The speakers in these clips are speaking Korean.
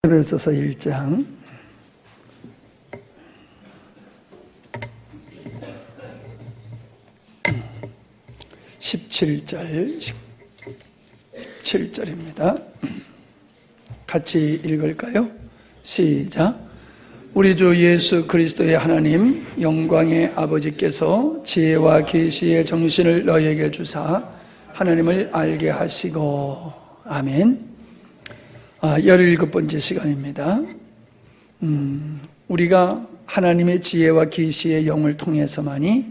에베소서 1장 17절입니다. 같이 읽을까요? 시작. 우리 주 예수 그리스도의 하나님 영광의 아버지께서 지혜와 계시의 정신을 너희에게 주사 하나님을 알게 하시고 아멘. 17번째 시간입니다. 우리가 하나님의 지혜와 계시의 영을 통해서만이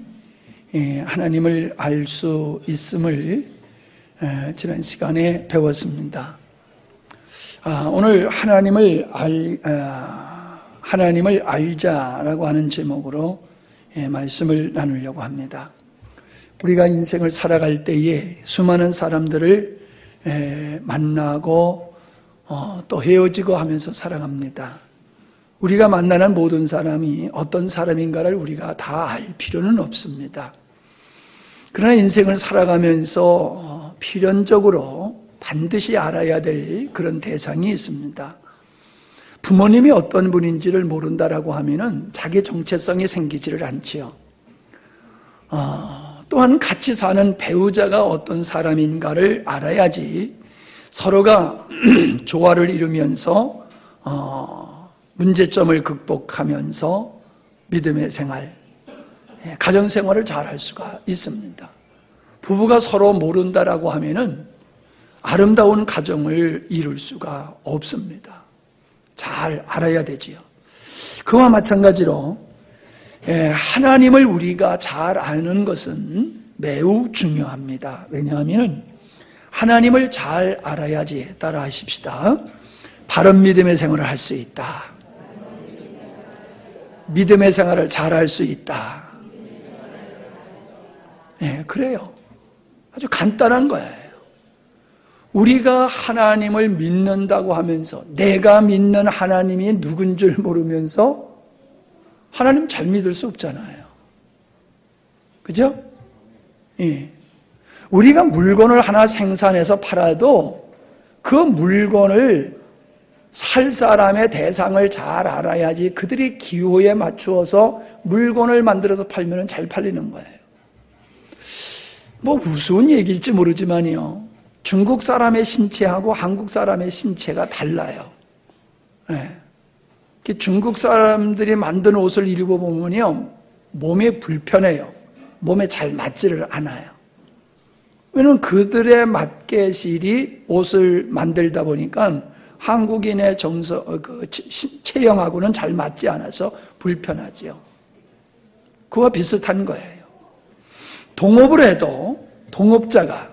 하나님을 알 수 있음을 지난 시간에 배웠습니다. 오늘 하나님을 알자라고 하는 제목으로 말씀을 나누려고 합니다. 우리가 인생을 살아갈 때에 수많은 사람들을 만나고 또 헤어지고 하면서 살아갑니다. 우리가 만나는 모든 사람이 어떤 사람인가를 우리가 다 알 필요는 없습니다. 그러나 인생을 살아가면서 필연적으로 반드시 알아야 될 그런 대상이 있습니다. 부모님이 어떤 분인지를 모른다라고 하면은 자기 정체성이 생기지를 않지요. 또한 같이 사는 배우자가 어떤 사람인가를 알아야지 서로가 조화를 이루면서 문제점을 극복하면서 믿음의 생활, 가정생활을 잘 할 수가 있습니다. 부부가 서로 모른다라고 하면은 아름다운 가정을 이룰 수가 없습니다. 잘 알아야 되지요. 그와 마찬가지로 하나님을 우리가 잘 아는 것은 매우 중요합니다. 왜냐하면 하나님을 잘 알아야지, 따라 하십시다. 바른 믿음의 생활을 할 수 있다. 믿음의 생활을 잘 할 수 있다. 그래요. 아주 간단한 거예요. 우리가 하나님을 믿는다고 하면서 내가 믿는 하나님이 누군 줄 모르면서 하나님 잘 믿을 수 없잖아요. 그죠? 우리가 물건을 하나 생산해서 팔아도 그 물건을 살 사람의 대상을 잘 알아야지 그들이 기호에 맞추어서 물건을 만들어서 팔면 잘 팔리는 거예요. 뭐 우스운 얘기일지 모르지만요, 중국 사람의 신체하고 한국 사람의 신체가 달라요. 중국 사람들이 만든 옷을 입어보면요, 몸에 불편해요. 몸에 잘 맞지를 않아요. 왜냐하면 그들의 맞개실이 옷을 만들다 보니까 한국인의 체형하고는 잘 맞지 않아서 불편하지요. 그와 비슷한 거예요. 동업을 해도 동업자가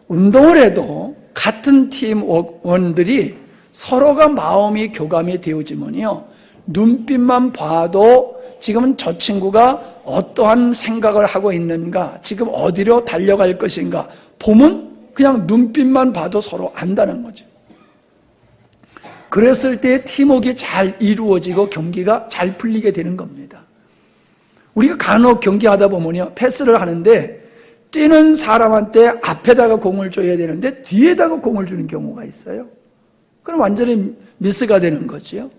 운동을 해도 같은 팀원들이 서로가 마음이 교감이 되어지면요, 눈빛만 봐도 지금 저 친구가 어떠한 생각을 하고 있는가, 지금 어디로 달려갈 것인가 보면 그냥 눈빛만 봐도 서로 안다는 거죠. 그랬을 때 팀워크가 잘 이루어지고 경기가 잘 풀리게 되는 겁니다. 우리가 간혹 경기하다 보면요, 패스를 하는데 뛰는 사람한테 앞에다가 공을 줘야 되는데 뒤에다가 공을 주는 경우가 있어요. 그럼 완전히 미스가 되는 거죠.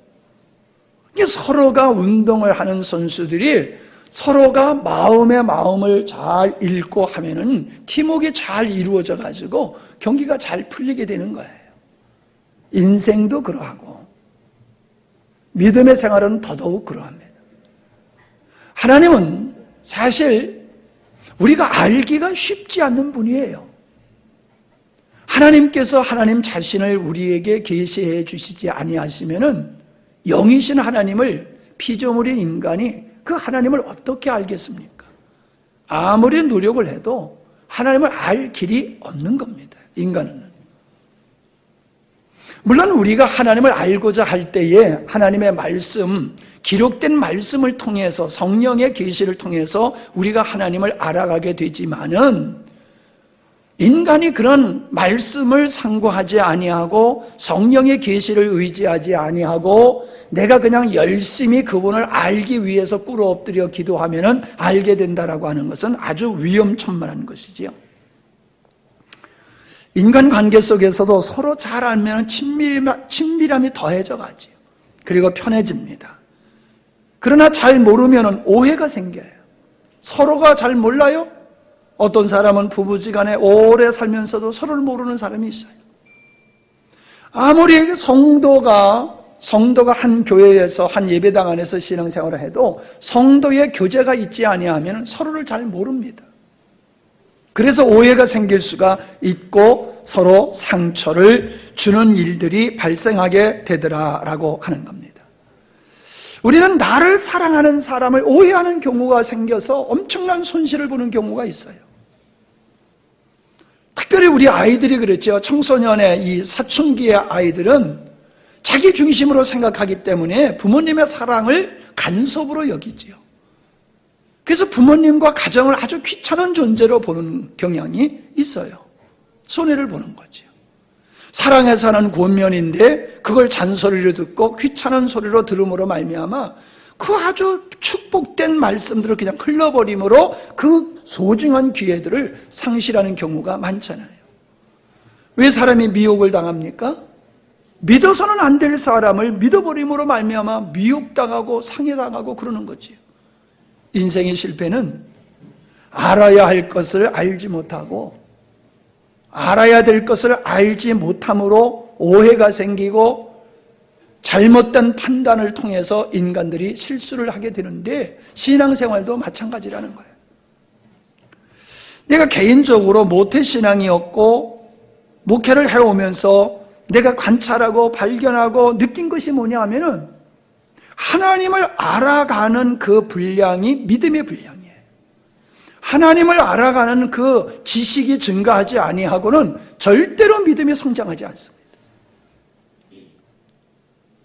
이게 서로가 운동을 하는 선수들이 서로가 마음의 마음을 잘 읽고 하면은 팀워크가 잘 이루어져 가지고 경기가 잘 풀리게 되는 거예요. 인생도 그러하고 믿음의 생활은 더더욱 그러합니다. 하나님은 사실 우리가 알기가 쉽지 않는 분이에요. 하나님께서 하나님 자신을 우리에게 계시해 주시지 아니하시면은 영이신 하나님을 피조물인 인간이 그 하나님을 어떻게 알겠습니까? 아무리 노력을 해도 하나님을 알 길이 없는 겁니다. 인간은. 물론 우리가 하나님을 알고자 할 때에 하나님의 말씀, 기록된 말씀을 통해서 성령의 계시를 통해서 우리가 하나님을 알아가게 되지만은 인간이 그런 말씀을 상고하지 아니하고 성령의 계시를 의지하지 아니하고 내가 그냥 열심히 그분을 알기 위해서 꿇어 엎드려 기도하면은 알게 된다라고 하는 것은 아주 위험천만한 것이지요. 인간관계 속에서도 서로 잘 알면 친밀함이 더해져 가지요. 그리고 편해집니다. 그러나 잘 모르면 오해가 생겨요. 서로가 잘 몰라요? 어떤 사람은 부부지간에 오래 살면서도 서로를 모르는 사람이 있어요. 아무리 성도가 한 교회에서 한 예배당 안에서 신앙생활을 해도 성도의 교제가 있지 아니하면 서로를 잘 모릅니다. 그래서 오해가 생길 수가 있고 서로 상처를 주는 일들이 발생하게 되더라라고 하는 겁니다. 우리는 나를 사랑하는 사람을 오해하는 경우가 생겨서 엄청난 손실을 보는 경우가 있어요. 특별히 우리 아이들이 그랬죠. 청소년의 이 사춘기의 아이들은 자기 중심으로 생각하기 때문에 부모님의 사랑을 간섭으로 여기지요. 그래서 부모님과 가정을 아주 귀찮은 존재로 보는 경향이 있어요. 손해를 보는 거죠. 사랑해서 하는 권면인데 그걸 잔소리로 듣고 귀찮은 소리로 들음으로 말미암아 그 아주 축복된 말씀들을 그냥 흘러버림으로 그 소중한 기회들을 상실하는 경우가 많잖아요. 왜 사람이 미혹을 당합니까? 믿어서는 안 될 사람을 믿어버림으로 말미암아 미혹당하고 상해당하고 그러는 거지요. 인생의 실패는 알아야 할 것을 알지 못하고 알아야 될 것을 알지 못함으로 오해가 생기고 잘못된 판단을 통해서 인간들이 실수를 하게 되는데 신앙생활도 마찬가지라는 거예요. 내가 개인적으로 모태신앙이었고 목회를 해오면서 내가 관찰하고 발견하고 느낀 것이 뭐냐 하면은 하나님을 알아가는 그 분량이 믿음의 분량이에요. 하나님을 알아가는 그 지식이 증가하지 아니하고는 절대로 믿음이 성장하지 않습니다.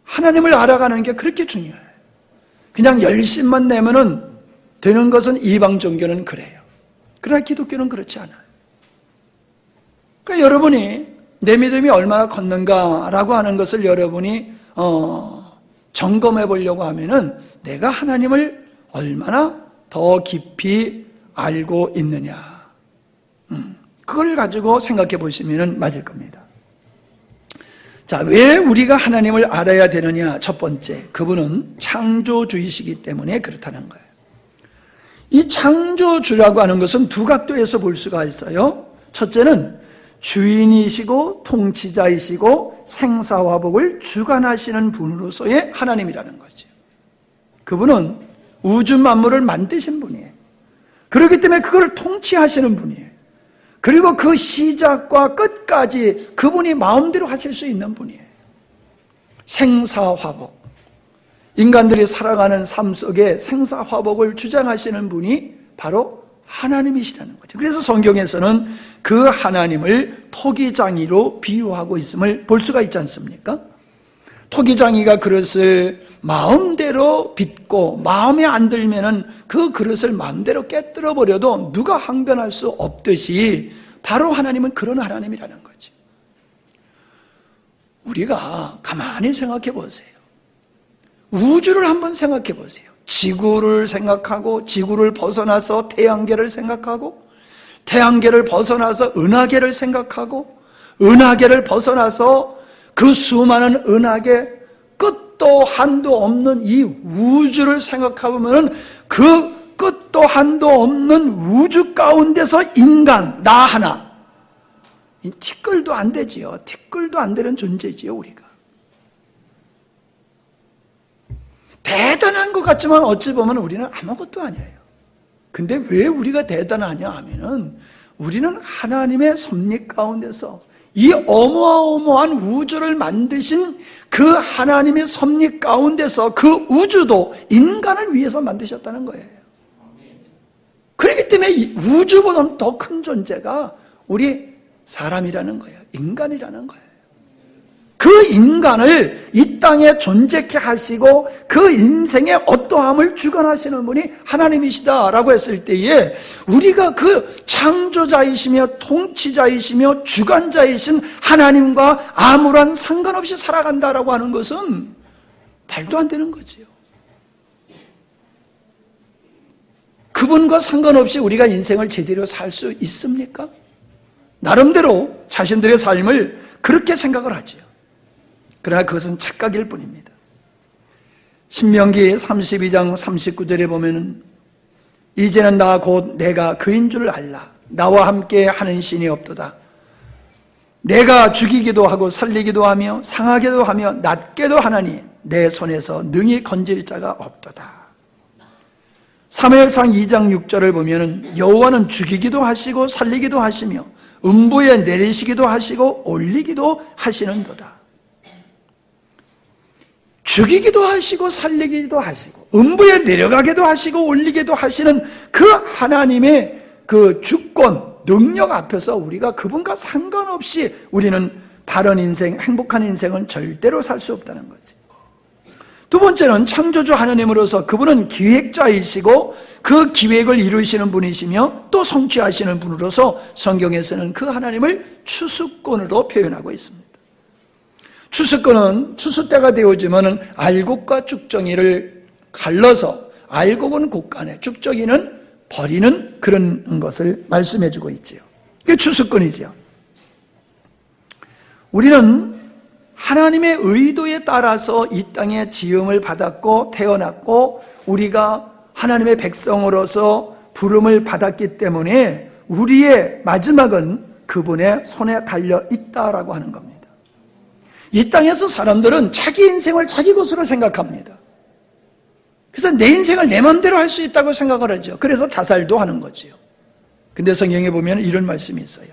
하나님을 알아가는 게 그렇게 중요해요. 그냥 열심만 내면은 되는 것은 이방 종교는 그래요. 그러나 기독교는 그렇지 않아요. 그러니까 여러분이 내 믿음이 얼마나 컸는가라고 하는 것을 여러분이 점검해 보려고 하면은 내가 하나님을 얼마나 더 깊이 알고 있느냐. 그걸 가지고 생각해 보시면 맞을 겁니다. 자, 왜 우리가 하나님을 알아야 되느냐? 첫 번째, 그분은 창조주이시기 때문에 그렇다는 거예요. 이 창조주라고 하는 것은 두 각도에서 볼 수가 있어요. 첫째는 주인이시고 통치자이시고 생사화복을 주관하시는 분으로서의 하나님이라는 거죠. 그분은 우주 만물을 만드신 분이에요. 그렇기 때문에 그걸 통치하시는 분이에요. 그리고 그 시작과 끝까지 그분이 마음대로 하실 수 있는 분이에요. 생사화복, 인간들이 살아가는 삶 속에 생사화복을 주장하시는 분이 바로 하나님이시라는 거죠. 그래서 성경에서는 그 하나님을 토기장이로 비유하고 있음을 볼 수가 있지 않습니까? 토기장이가 그릇을 마음대로 빚고 마음에 안 들면은 그 그릇을 마음대로 깨뜨려 버려도 누가 항변할 수 없듯이 바로 하나님은 그런 하나님이라는 거죠. 우리가 가만히 생각해 보세요. 우주를 한번 생각해 보세요. 지구를 생각하고 지구를 벗어나서 태양계를 생각하고 태양계를 벗어나서 은하계를 생각하고 은하계를 벗어나서 그 수많은 은하계 끝도 한도 없는 이 우주를 생각해보면 그 끝도 한도 없는 우주 가운데서 인간 나 하나 티끌도 안 되지요. 티끌도 안 되는 존재지요. 우리가 대단한 것 같지만 어찌 보면 우리는 아무것도 아니에요. 근데 왜 우리가 대단하냐 하면은 우리는 하나님의 섭리 가운데서 이 어마어마한 우주를 만드신 그 하나님의 섭리 가운데서 그 우주도 인간을 위해서 만드셨다는 거예요. 그렇기 때문에 이 우주보다 더 큰 존재가 우리 사람이라는 거예요. 인간이라는 거예요. 그 인간을 이 땅에 존재케 하시고 그 인생의 어떠함을 주관하시는 분이 하나님이시다라고 했을 때에 우리가 그 창조자이시며 통치자이시며 주관자이신 하나님과 아무런 상관없이 살아간다라고 하는 것은 말도 안 되는 거지요. 그분과 상관없이 우리가 인생을 제대로 살 수 있습니까? 나름대로 자신들의 삶을 그렇게 생각을 하지요. 그러나 그것은 착각일 뿐입니다. 신명기 32장 39절에 보면은 이제는 나 곧 내가 그인 줄 알라. 나와 함께 하는 신이 없도다. 내가 죽이기도 하고 살리기도 하며 상하게도 하며 낫게도 하나니 내 손에서 능히 건질 자가 없도다. 사무엘상 2장 6절을 보면은 여호와는 죽이기도 하시고 살리기도 하시며 음부에 내리시기도 하시고 올리기도 하시는도다. 죽이기도 하시고 살리기도 하시고 음부에 내려가기도 하시고 올리기도 하시는 그 하나님의 그 주권, 능력 앞에서 우리가 그분과 상관없이 우리는 바른 인생, 행복한 인생은 절대로 살 수 없다는 거지. 두 번째는 창조주 하나님으로서 그분은 기획자이시고 그 기획을 이루시는 분이시며 또 성취하시는 분으로서 성경에서는 그 하나님을 추수꾼으로 표현하고 있습니다. 추수꾼은 추수 때가 되어지면은 알곡과 쭉정이를 갈라서 알곡은 곡간에 쭉정이는 버리는 그런 것을 말씀해주고 있지요. 그게 추수꾼이지요. 우리는 하나님의 의도에 따라서 이 땅에 지음을 받았고 태어났고 우리가 하나님의 백성으로서 부름을 받았기 때문에 우리의 마지막은 그분의 손에 달려 있다라고 하는 겁니다. 이 땅에서 사람들은 자기 인생을 자기 것으로 생각합니다. 그래서 내 인생을 내 마음대로 할 수 있다고 생각을 하죠. 그래서 자살도 하는 거지요. 근데 성경에 보면 이런 말씀이 있어요.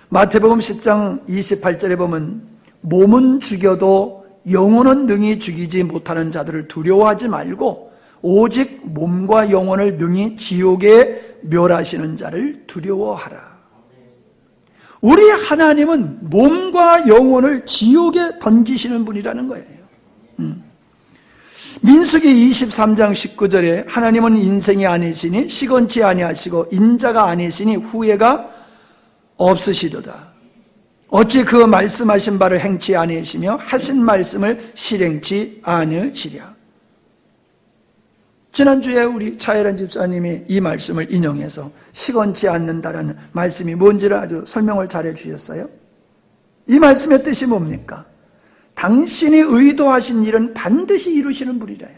마태복음 10장 28절에 보면 몸은 죽여도 영혼은 능히 죽이지 못하는 자들을 두려워하지 말고 오직 몸과 영혼을 능히 지옥에 멸하시는 자를 두려워하라. 우리 하나님은 몸과 영혼을 지옥에 던지시는 분이라는 거예요. 민수기 23장 19절에 하나님은 인생이 아니시니 시건치 아니하시고 인자가 아니시니 후회가 없으시도다. 어찌 그 말씀하신 바를 행치 아니시며 하신 말씀을 실행치 않으시랴. 지난주에 우리 차혜란 집사님이 이 말씀을 인용해서 시건치 않는다라는 말씀이 뭔지를 아주 설명을 잘해 주셨어요. 이 말씀의 뜻이 뭡니까? 당신이 의도하신 일은 반드시 이루시는 분이래요.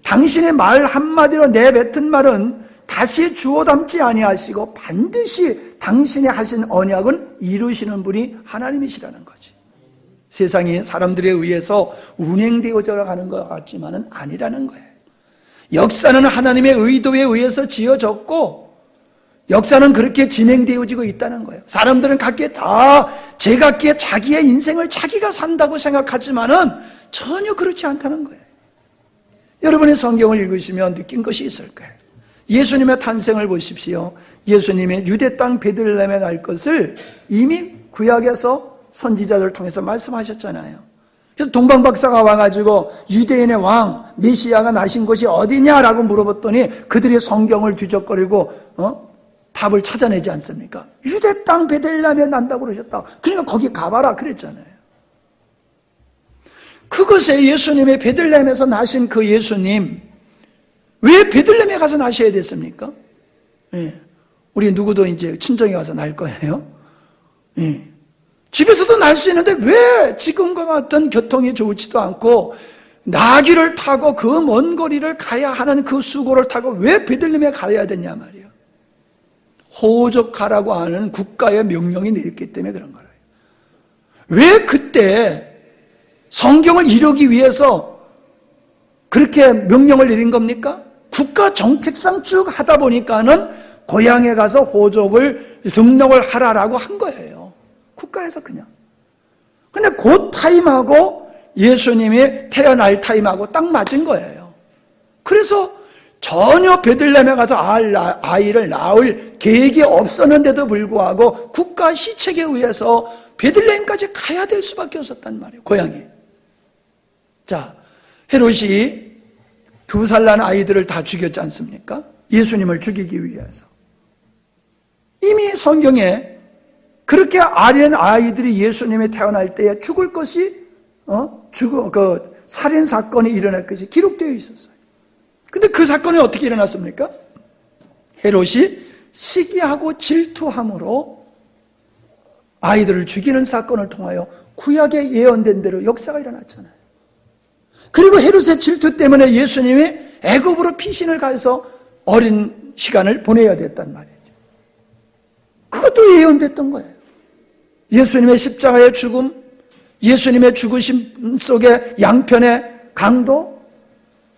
당신의 말 한마디로 내뱉은 말은 다시 주워 담지 아니하시고 반드시 당신이 하신 언약은 이루시는 분이 하나님이시라는 거지. 세상이 사람들에 의해서 운행되어져 가는 것 같지만은 아니라는 거예요. 역사는 하나님의 의도에 의해서 지어졌고 역사는 그렇게 진행되어지고 있다는 거예요. 사람들은 각기 다 제각기의 자기의 인생을 자기가 산다고 생각하지만은 전혀 그렇지 않다는 거예요. 여러분의 성경을 읽으시면 느낀 것이 있을 거예요. 예수님의 탄생을 보십시오. 예수님의 유대 땅 베들레헴에 날 것을 이미 구약에서 선지자들을 통해서 말씀하셨잖아요. 그래서 동방박사가 와가지고 유대인의 왕 메시아가 나신 곳이 어디냐라고 물어봤더니 그들이 성경을 뒤적거리고 답을 찾아내지 않습니까? 유대 땅 베들레헴에 난다고 그러셨다. 그러니까 거기 가봐라 그랬잖아요. 그것에 예수님의 베들레헴에서 나신 그 예수님 왜 베들레헴에 가서 나셔야 됐습니까? 예. 우리 누구도 이제 친정에 가서 날 거예요. 예. 집에서도 날 수 있는데 왜 지금과 같은 교통이 좋지도 않고 나귀를 타고 그 먼 거리를 가야 하는 그 수고를 타고 왜 베들레헴에 가야 됐냐 말이에요. 호적하라고 하는 국가의 명령이 내렸기 때문에 그런 거예요. 왜 그때 성경을 이루기 위해서 그렇게 명령을 내린 겁니까? 국가 정책상 쭉 하다 보니까는 고향에 가서 호적을 등록을 하라라고 한 거예요. 국가에서 그냥. 근데 그 타임하고 예수님이 태어날 타임하고 딱 맞은 거예요. 그래서 전혀 베들레헴에 가서 아이를 낳을 계획이 없었는데도 불구하고 국가 시책에 의해서 베들레헴까지 가야 될 수밖에 없었단 말이에요. 고향에. 자, 헤롯이 2살 난 아이들을 다 죽였지 않습니까? 예수님을 죽이기 위해서. 이미 성경에 그렇게 아련 아이들이 예수님이 태어날 때에 죽을 것이 살인 사건이 일어날 것이 기록되어 있었어요. 근데 그 사건이 어떻게 일어났습니까? 헤롯이 시기하고 질투함으로 아이들을 죽이는 사건을 통하여 구약에 예언된 대로 역사가 일어났잖아요. 그리고 헤롯의 질투 때문에 예수님이 애굽으로 피신을 가서 어린 시간을 보내야 됐단 말이죠. 그것도 예언됐던 거예요. 예수님의 십자가의 죽음, 예수님의 죽으심 속에 양편의 강도,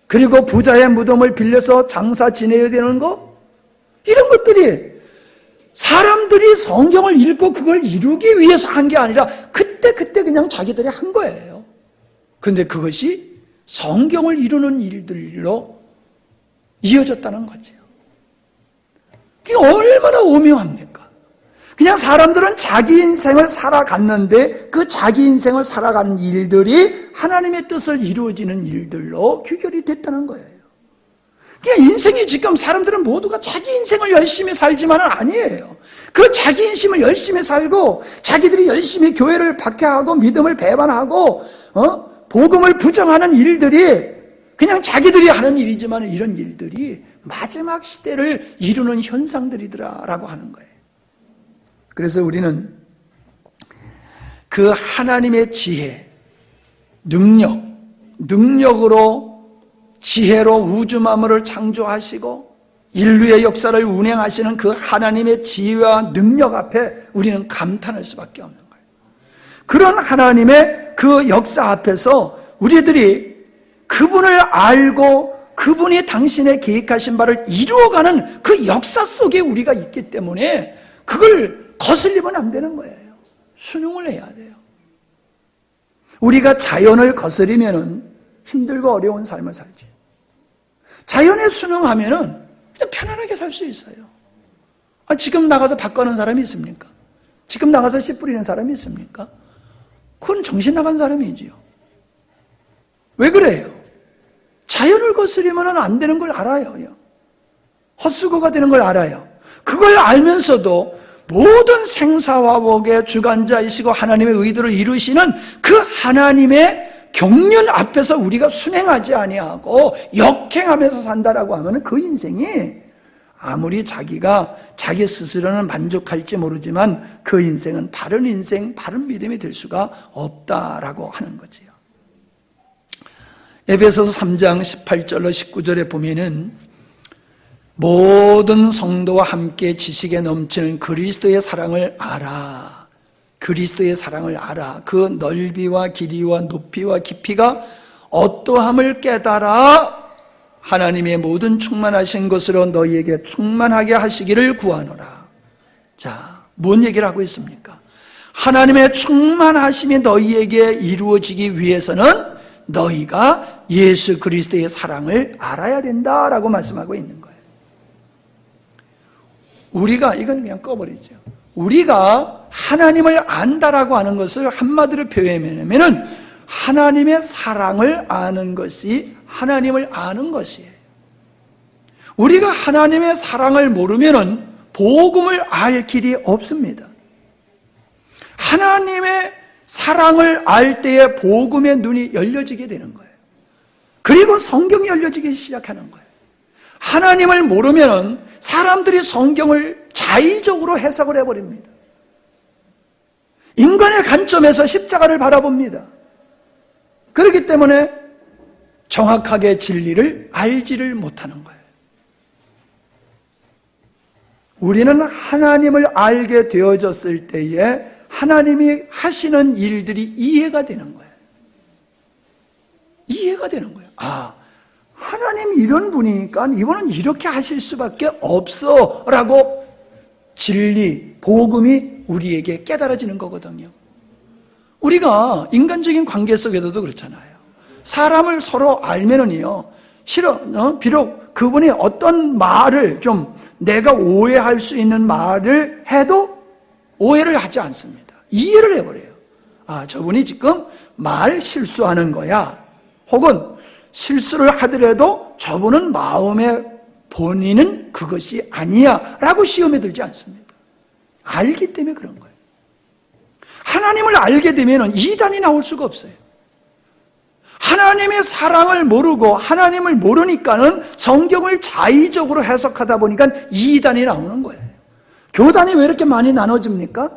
그리고 부자의 무덤을 빌려서 장사 지내야 되는 거, 이런 것들이 사람들이 성경을 읽고 그걸 이루기 위해서 한 게 아니라 그때 그냥 자기들이 한 거예요. 그런데 그것이 성경을 이루는 일들로 이어졌다는 거죠. 그게 얼마나 오묘합니까? 그냥 사람들은 자기 인생을 살아갔는데 그 자기 인생을 살아가는 일들이 하나님의 뜻을 이루어지는 일들로 귀결이 됐다는 거예요. 그냥 인생이 지금 사람들은 모두가 자기 인생을 열심히 살지만은 아니에요. 그 자기 인생을 열심히 살고 자기들이 열심히 교회를 박해하고 믿음을 배반하고 복음을 부정하는 일들이 그냥 자기들이 하는 일이지만 이런 일들이 마지막 시대를 이루는 현상들이더라라고 하는 거예요. 그래서 우리는 그 하나님의 지혜, 능력으로 지혜로 우주 만물을 창조하시고 인류의 역사를 운행하시는 그 하나님의 지혜와 능력 앞에 우리는 감탄할 수밖에 없는 거예요. 그런 하나님의 그 역사 앞에서 우리들이 그분을 알고 그분이 당신의 계획하신 바를 이루어가는 그 역사 속에 우리가 있기 때문에 그걸 거슬리면 안 되는 거예요. 순응을 해야 돼요. 우리가 자연을 거스리면은 힘들고 어려운 삶을 살지. 자연에 순응하면은 그냥 편안하게 살 수 있어요. 지금 나가서 바꿔는 사람이 있습니까? 지금 나가서 씨 뿌리는 사람이 있습니까? 그건 정신 나간 사람이지요. 왜 그래요? 자연을 거스리면 안 되는 걸 알아요. 헛수고가 되는 걸 알아요. 그걸 알면서도 모든 생사화복의 주관자이시고 하나님의 의도를 이루시는 그 하나님의 경륜 앞에서 우리가 순행하지 아니하고 역행하면서 산다라고 하면 그 인생이 아무리 자기가 자기 스스로는 만족할지 모르지만 그 인생은 바른 인생, 바른 믿음이 될 수가 없다라고 하는 거지요. 에베소서 3장 18절로 19절에 보면은 모든 성도와 함께 지식에 넘치는 그리스도의 사랑을 알아. 그리스도의 사랑을 알아. 그 넓이와 길이와 높이와 깊이가 어떠함을 깨달아 하나님의 모든 충만하신 것으로 너희에게 충만하게 하시기를 구하노라. 자, 뭔 얘기를 하고 있습니까? 하나님의 충만하심이 너희에게 이루어지기 위해서는 너희가 예수 그리스도의 사랑을 알아야 된다라고 말씀하고 있는 거예요. 우리가 이건 그냥 꺼버리죠. 우리가 하나님을 안다라고 하는 것을 한마디로 표현하면은 하나님의 사랑을 아는 것이 하나님을 아는 것이에요. 우리가 하나님의 사랑을 모르면은 복음을 알 길이 없습니다. 하나님의 사랑을 알 때에 복음의 눈이 열려지게 되는 거예요. 그리고 성경이 열려지기 시작하는 거예요. 하나님을 모르면 사람들이 성경을 자의적으로 해석을 해버립니다. 인간의 관점에서 십자가를 바라봅니다. 그렇기 때문에 정확하게 진리를 알지를 못하는 거예요. 우리는 하나님을 알게 되어졌을 때에 하나님이 하시는 일들이 이해가 되는 거예요. 이해가 되는 거예요. 하나님 이런 분이니까 이분은 이렇게 하실 수밖에 없어 라고 진리, 복음이 우리에게 깨달아지는 거거든요. 우리가 인간적인 관계 속에서도 그렇잖아요. 사람을 서로 알면은요, 비록 그분이 어떤 말을 좀 내가 오해할 수 있는 말을 해도 오해를 하지 않습니다. 이해를 해버려요. 저분이 지금 말 실수하는 거야. 혹은 실수를 하더라도 저분은 마음의 본인은 그것이 아니야 라고 시험에 들지 않습니다. 알기 때문에 그런 거예요. 하나님을 알게 되면 이단이 나올 수가 없어요. 하나님의 사랑을 모르고 하나님을 모르니까는 성경을 자의적으로 해석하다 보니까 이단이 나오는 거예요. 교단이 왜 이렇게 많이 나눠집니까?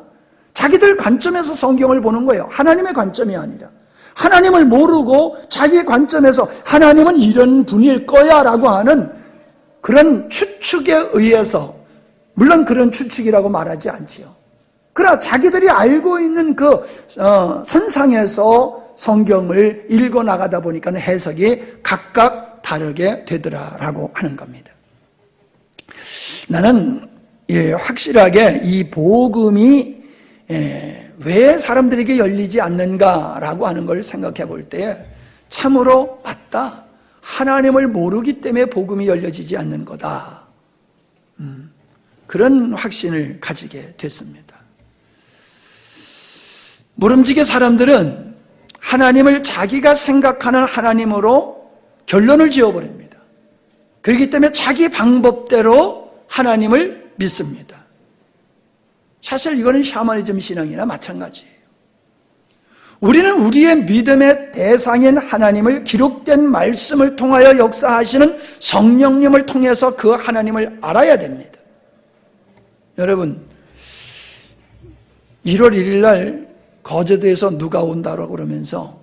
자기들 관점에서 성경을 보는 거예요. 하나님의 관점이 아니라. 하나님을 모르고 자기의 관점에서 하나님은 이런 분일 거야 라고 하는 그런 추측에 의해서, 물론 그런 추측이라고 말하지 않지요. 그러나 자기들이 알고 있는 그 선상에서 성경을 읽어나가다 보니까 해석이 각각 다르게 되더라라고 하는 겁니다. 나는 확실하게 이 복음이 왜 사람들에게 열리지 않는가라고 하는 걸 생각해 볼 때 참으로 맞다. 하나님을 모르기 때문에 복음이 열려지지 않는 거다. 그런 확신을 가지게 됐습니다. 모름지기 사람들은 하나님을 자기가 생각하는 하나님으로 결론을 지어버립니다. 그렇기 때문에 자기 방법대로 하나님을 믿습니다. 사실 이거는 샤머니즘 신앙이나 마찬가지예요. 우리는 우리의 믿음의 대상인 하나님을 기록된 말씀을 통하여 역사하시는 성령님을 통해서 그 하나님을 알아야 됩니다. 여러분, 1월 1일 날 거제도에서 누가 온다고 그러면서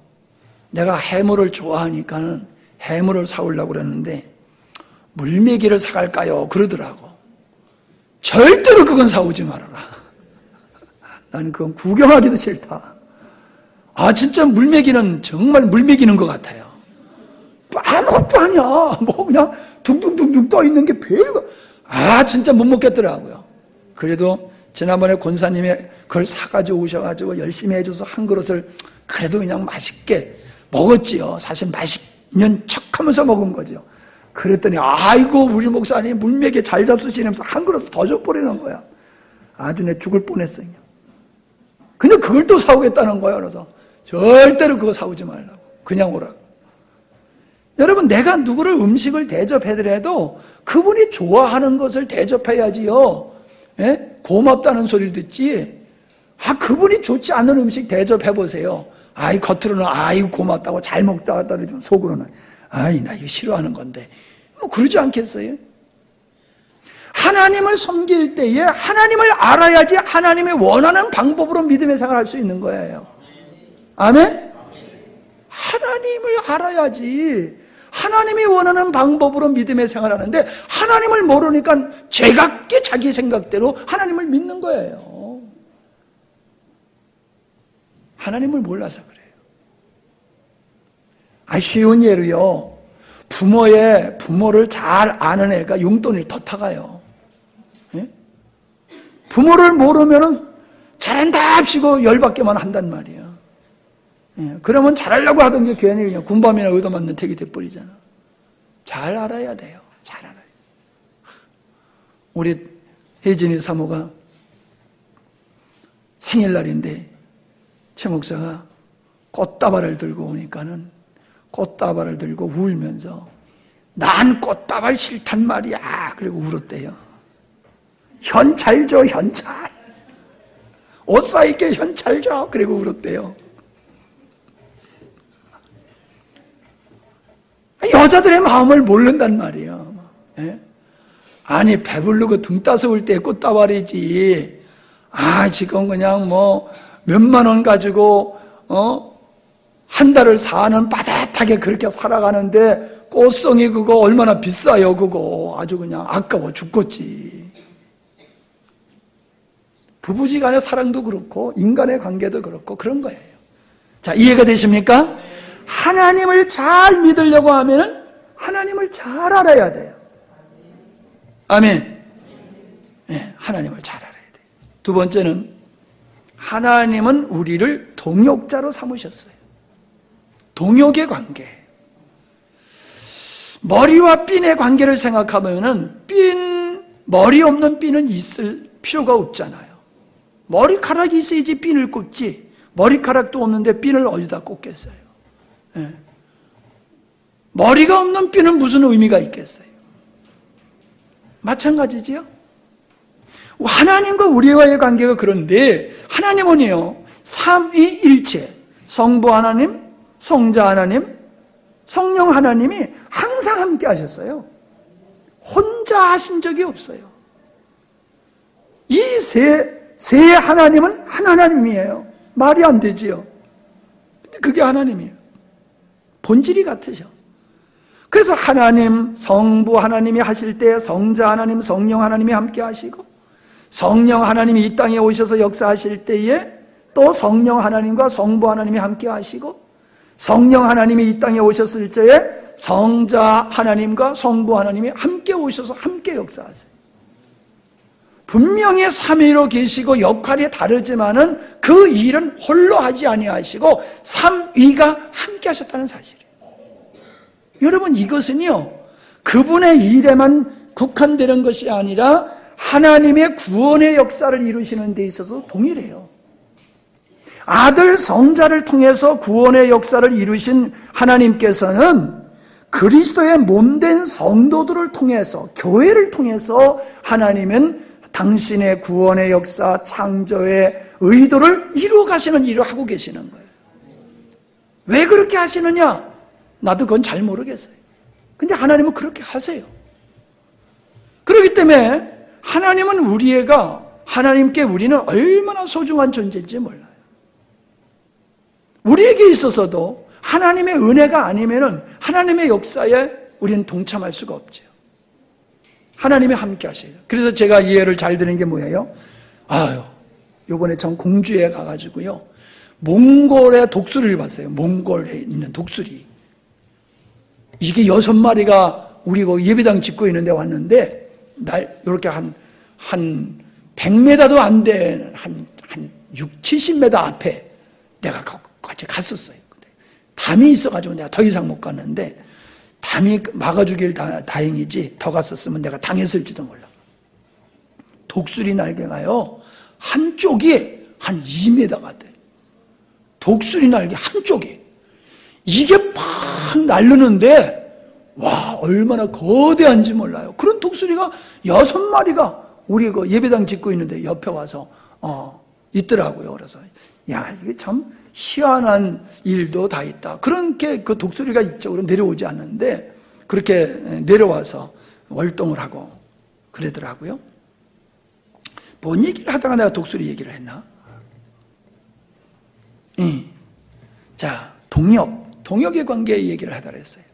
내가 해물을 좋아하니까는 해물을 사오려고 그랬는데 물메기를 사갈까요? 그러더라고. 절대로 그건 사오지 말아라. 나는 그건 구경하기도 싫다. 진짜 물메기는 정말 물메기는 것 같아요. 아무것도 아니야. 뭐 그냥 둥둥둥둥 떠 있는 게 별거. 진짜 못 먹겠더라고요. 그래도 지난번에 권사님이 그걸 사가지고 오셔가지고 열심히 해줘서 한 그릇을 그래도 그냥 맛있게 먹었지요. 사실 맛있는 척하면서 먹은 거죠. 그랬더니 아이고 우리 목사님 물메기 잘 잡수시면서 한 그릇 더 줘버리는 거야. 아주 내 죽을 뻔했어요. 근데 그걸 또 사오겠다는 거야. 그래서 절대로 그거 사오지 말라고. 그냥 오라고. 여러분, 내가 누구를 음식을 대접해더라도 그분이 좋아하는 것을 대접해야지요. 예? 고맙다는 소리를 듣지. 그분이 좋지 않은 음식 대접해보세요. 겉으로는 아이고 고맙다고 잘 먹다 갔다 그러지만 속으로는 나 이거 싫어하는 건데. 뭐 그러지 않겠어요? 하나님을 섬길 때에 하나님을 알아야지 하나님의 원하는 방법으로 믿음의 생활을 할 수 있는 거예요. 아멘? 하나님을 알아야지 하나님이 원하는 방법으로 믿음의 생활을 하는데 하나님을 모르니까 제각기 자기 생각대로 하나님을 믿는 거예요. 하나님을 몰라서 그래요. 쉬운 예로요. 부모를 잘 아는 애가 용돈을 더 타가요. 예? 부모를 모르면은 잘한다 합시고 열받게만 한단 말이야. 예, 그러면 잘하려고 하던 게 괜히 그냥 군밤이나 얻어맞는 택이 돼버리잖아. 잘 알아야 돼요. 잘 알아요. 우리 혜진이 사모가 생일날인데 최 목사가 꽃다발을 들고 오니까는 꽃다발을 들고 울면서 난 꽃다발 싫단 말이야. 그리고 울었대요. 현찰 줘, 현찰. 옷 사입게 현찰 줘. 그리고 울었대요. 여자들의 마음을 모른단 말이에요. 예? 배부르고 등 따스울 때 꽃다발이지. 지금 그냥 뭐 몇만 원 가지고 한 달을 사는 빠듯하게 그렇게 살아가는데 꽃송이 그거 얼마나 비싸요. 그거 아주 그냥 아까워 죽겠지. 부부지간의 사랑도 그렇고 인간의 관계도 그렇고 그런 거예요. 자, 이해가 되십니까? 하나님을 잘 믿으려고 하면은 하나님을 잘 알아야 돼요. 아멘. 네, 하나님을 잘 알아야 돼요. 두 번째는 하나님은 우리를 동역자로 삼으셨어요. 동역의 관계. 머리와 핀의 관계를 생각하면은 머리 없는 핀은 있을 필요가 없잖아요. 머리카락이 있어야지 핀을 꽂지. 머리카락도 없는데 핀을 어디다 꽂겠어요? 예. 머리가 없는 핀은 무슨 의미가 있겠어요? 마찬가지지요? 하나님과 우리와의 관계가 그런데 하나님은요, 삼위일체, 성부 하나님, 성자 하나님, 성령 하나님이 항상 함께 하셨어요. 혼자 하신 적이 없어요. 이 세 세 하나님은 한 하나님이에요. 말이 안 되지요. 근데 그게 하나님이에요. 본질이 같으셔. 그래서 하나님, 성부 하나님이 하실 때 성자 하나님, 성령 하나님이 함께 하시고, 성령 하나님이 이 땅에 오셔서 역사하실 때에 또 성령 하나님과 성부 하나님이 함께 하시고, 성령 하나님이 이 땅에 오셨을 때에 성자 하나님과 성부 하나님이 함께 오셔서 함께 역사하세요. 분명히 삼위로 계시고 역할이 다르지만은 그 일은 홀로 하지 아니하시고 삼위가 함께 하셨다는 사실이에요. 여러분, 이것은요, 그분의 일에만 국한되는 것이 아니라 하나님의 구원의 역사를 이루시는 데 있어서 동일해요. 아들 성자를 통해서 구원의 역사를 이루신 하나님께서는 그리스도의 몸된 성도들을 통해서, 교회를 통해서 하나님은 당신의 구원의 역사, 창조의 의도를 이루어 가시는 일을 하고 계시는 거예요. 왜 그렇게 하시느냐? 나도 그건 잘 모르겠어요. 근데 하나님은 그렇게 하세요. 그렇기 때문에 하나님은 하나님께 우리는 얼마나 소중한 존재인지 몰라요. 우리에게 있어서도 하나님의 은혜가 아니면은 하나님의 역사에 우리는 동참할 수가 없죠. 하나님이 함께 하세요. 그래서 제가 이해를 잘 드는 게 뭐예요? 요번에 전 공주에 가가지고요, 몽골의 독수리를 봤어요. 몽골에 있는 독수리. 이게 6마리가 우리 예배당 짓고 있는데 왔는데, 이렇게 한 100m도 안 된, 한 6, 70m 앞에 내가 같이 갔었어요. 근데 담이 있어가지고 내가 더 이상 못 갔는데, 담이 막아주길 다행이지, 더 갔었으면 내가 당했을지도 몰라. 독수리 날개가요, 한쪽이 한 2m가 돼. 독수리 날개 한쪽이. 이게 팍 날르는데, 와, 얼마나 거대한지 몰라요. 그런 독수리가 6마리가 우리 예배당 짓고 있는데 옆에 와서, 있더라고요. 그래서, 야, 이게 참 희한한 일도 다 있다. 그렇게 그 독수리가 이쪽으로 내려오지 않는데, 그렇게 내려와서 월동을 하고 그러더라고요. 뭔 얘기를 하다가 내가 독수리 얘기를 했나? 자, 동역의 관계의 얘기를 하다 그랬어요.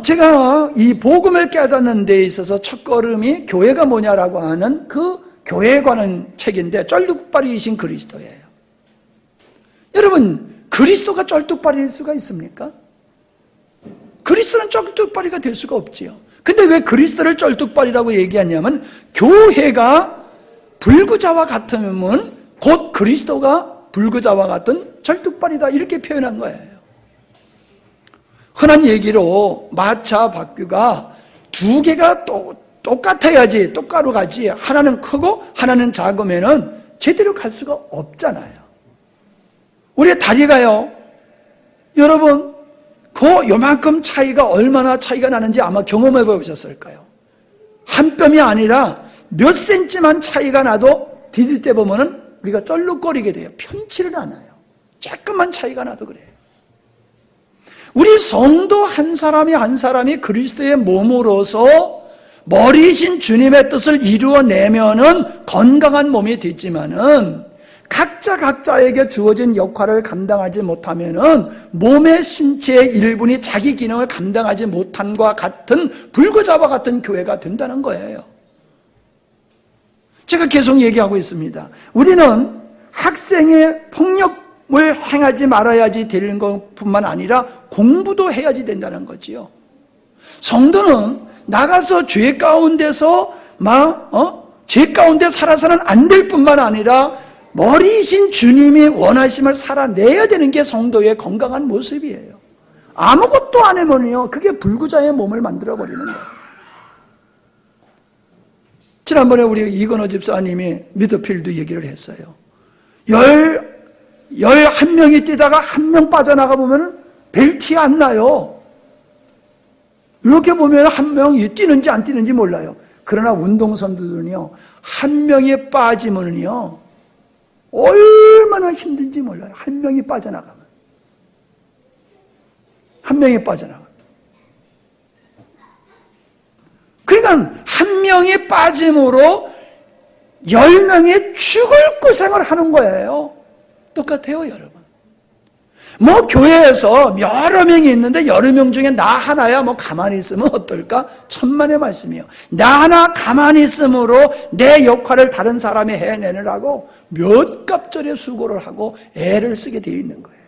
제가 이 복음을 깨닫는 데 있어서 첫걸음이 교회가 뭐냐라고 하는 그 교회에 관한 책인데, 쩔뚝발이이신 그리스도예요. 여러분, 그리스도가 쩔뚝발일 수가 있습니까? 그리스도는 쩔뚝발이가 될 수가 없지요. 근데 왜 그리스도를 쩔뚝발이라고 얘기하냐면, 교회가 불구자와 같으면 곧 그리스도가 불구자와 같은 쩔뚝발이다, 이렇게 표현한 거예요. 흔한 얘기로 마차 바퀴가 두 개가 똑같아야지, 똑바로 가지, 하나는 크고 하나는 작으면은 제대로 갈 수가 없잖아요. 우리의 다리가요, 여러분, 요만큼 차이가 얼마나 차이가 나는지 아마 경험해 보셨을 거예요. 한 뼘이 아니라 몇 센치만 차이가 나도 디딜 때 보면은 우리가 쩔룩거리게 돼요. 편치를 않아요. 조금만 차이가 나도 그래요. 우리 성도 한 사람이 한 사람이 그리스도의 몸으로서 머리이신 주님의 뜻을 이루어내면은 건강한 몸이 되지만은, 각자에게 주어진 역할을 감당하지 못하면은 몸의 신체의 일부니 자기 기능을 감당하지 못함과 같은 불구자와 같은 교회가 된다는 거예요. 제가 계속 얘기하고 있습니다. 우리는 학생의 폭력을 행하지 말아야지 되는 것뿐만 아니라 공부도 해야지 된다는 거지요. 성도는 나가서 죄 가운데서 죄 가운데 살아서는 안 될 뿐만 아니라 머리이신 주님이 원하심을 살아내야 되는 게 성도의 건강한 모습이에요. 아무것도 안 하면요, 그게 불구자의 몸을 만들어버리는 거예요. 지난번에 우리 이건호 집사님이 미드필드 얘기를 했어요. 11명이 뛰다가 1명 빠져나가 보면 벨티 안 나요. 이렇게 보면 1명이 뛰는지 안 뛰는지 몰라요. 그러나 운동선수들은요, 1명이 빠지면요, 얼마나 힘든지 몰라요. 1명이 빠져나가면. 1명이 빠져나가면. 그러니까 1명이 빠짐으로 10명이 죽을 고생을 하는 거예요. 똑같아요, 여러분. 뭐 교회에서 여러 명이 있는데 여러 명 중에 나 하나야 뭐 가만히 있으면 어떨까? 천만의 말씀이요. 나 하나 가만히 있음으로 내 역할을 다른 사람이 해내느라고 몇 갑절의 수고를 하고 애를 쓰게 되어 있는 거예요.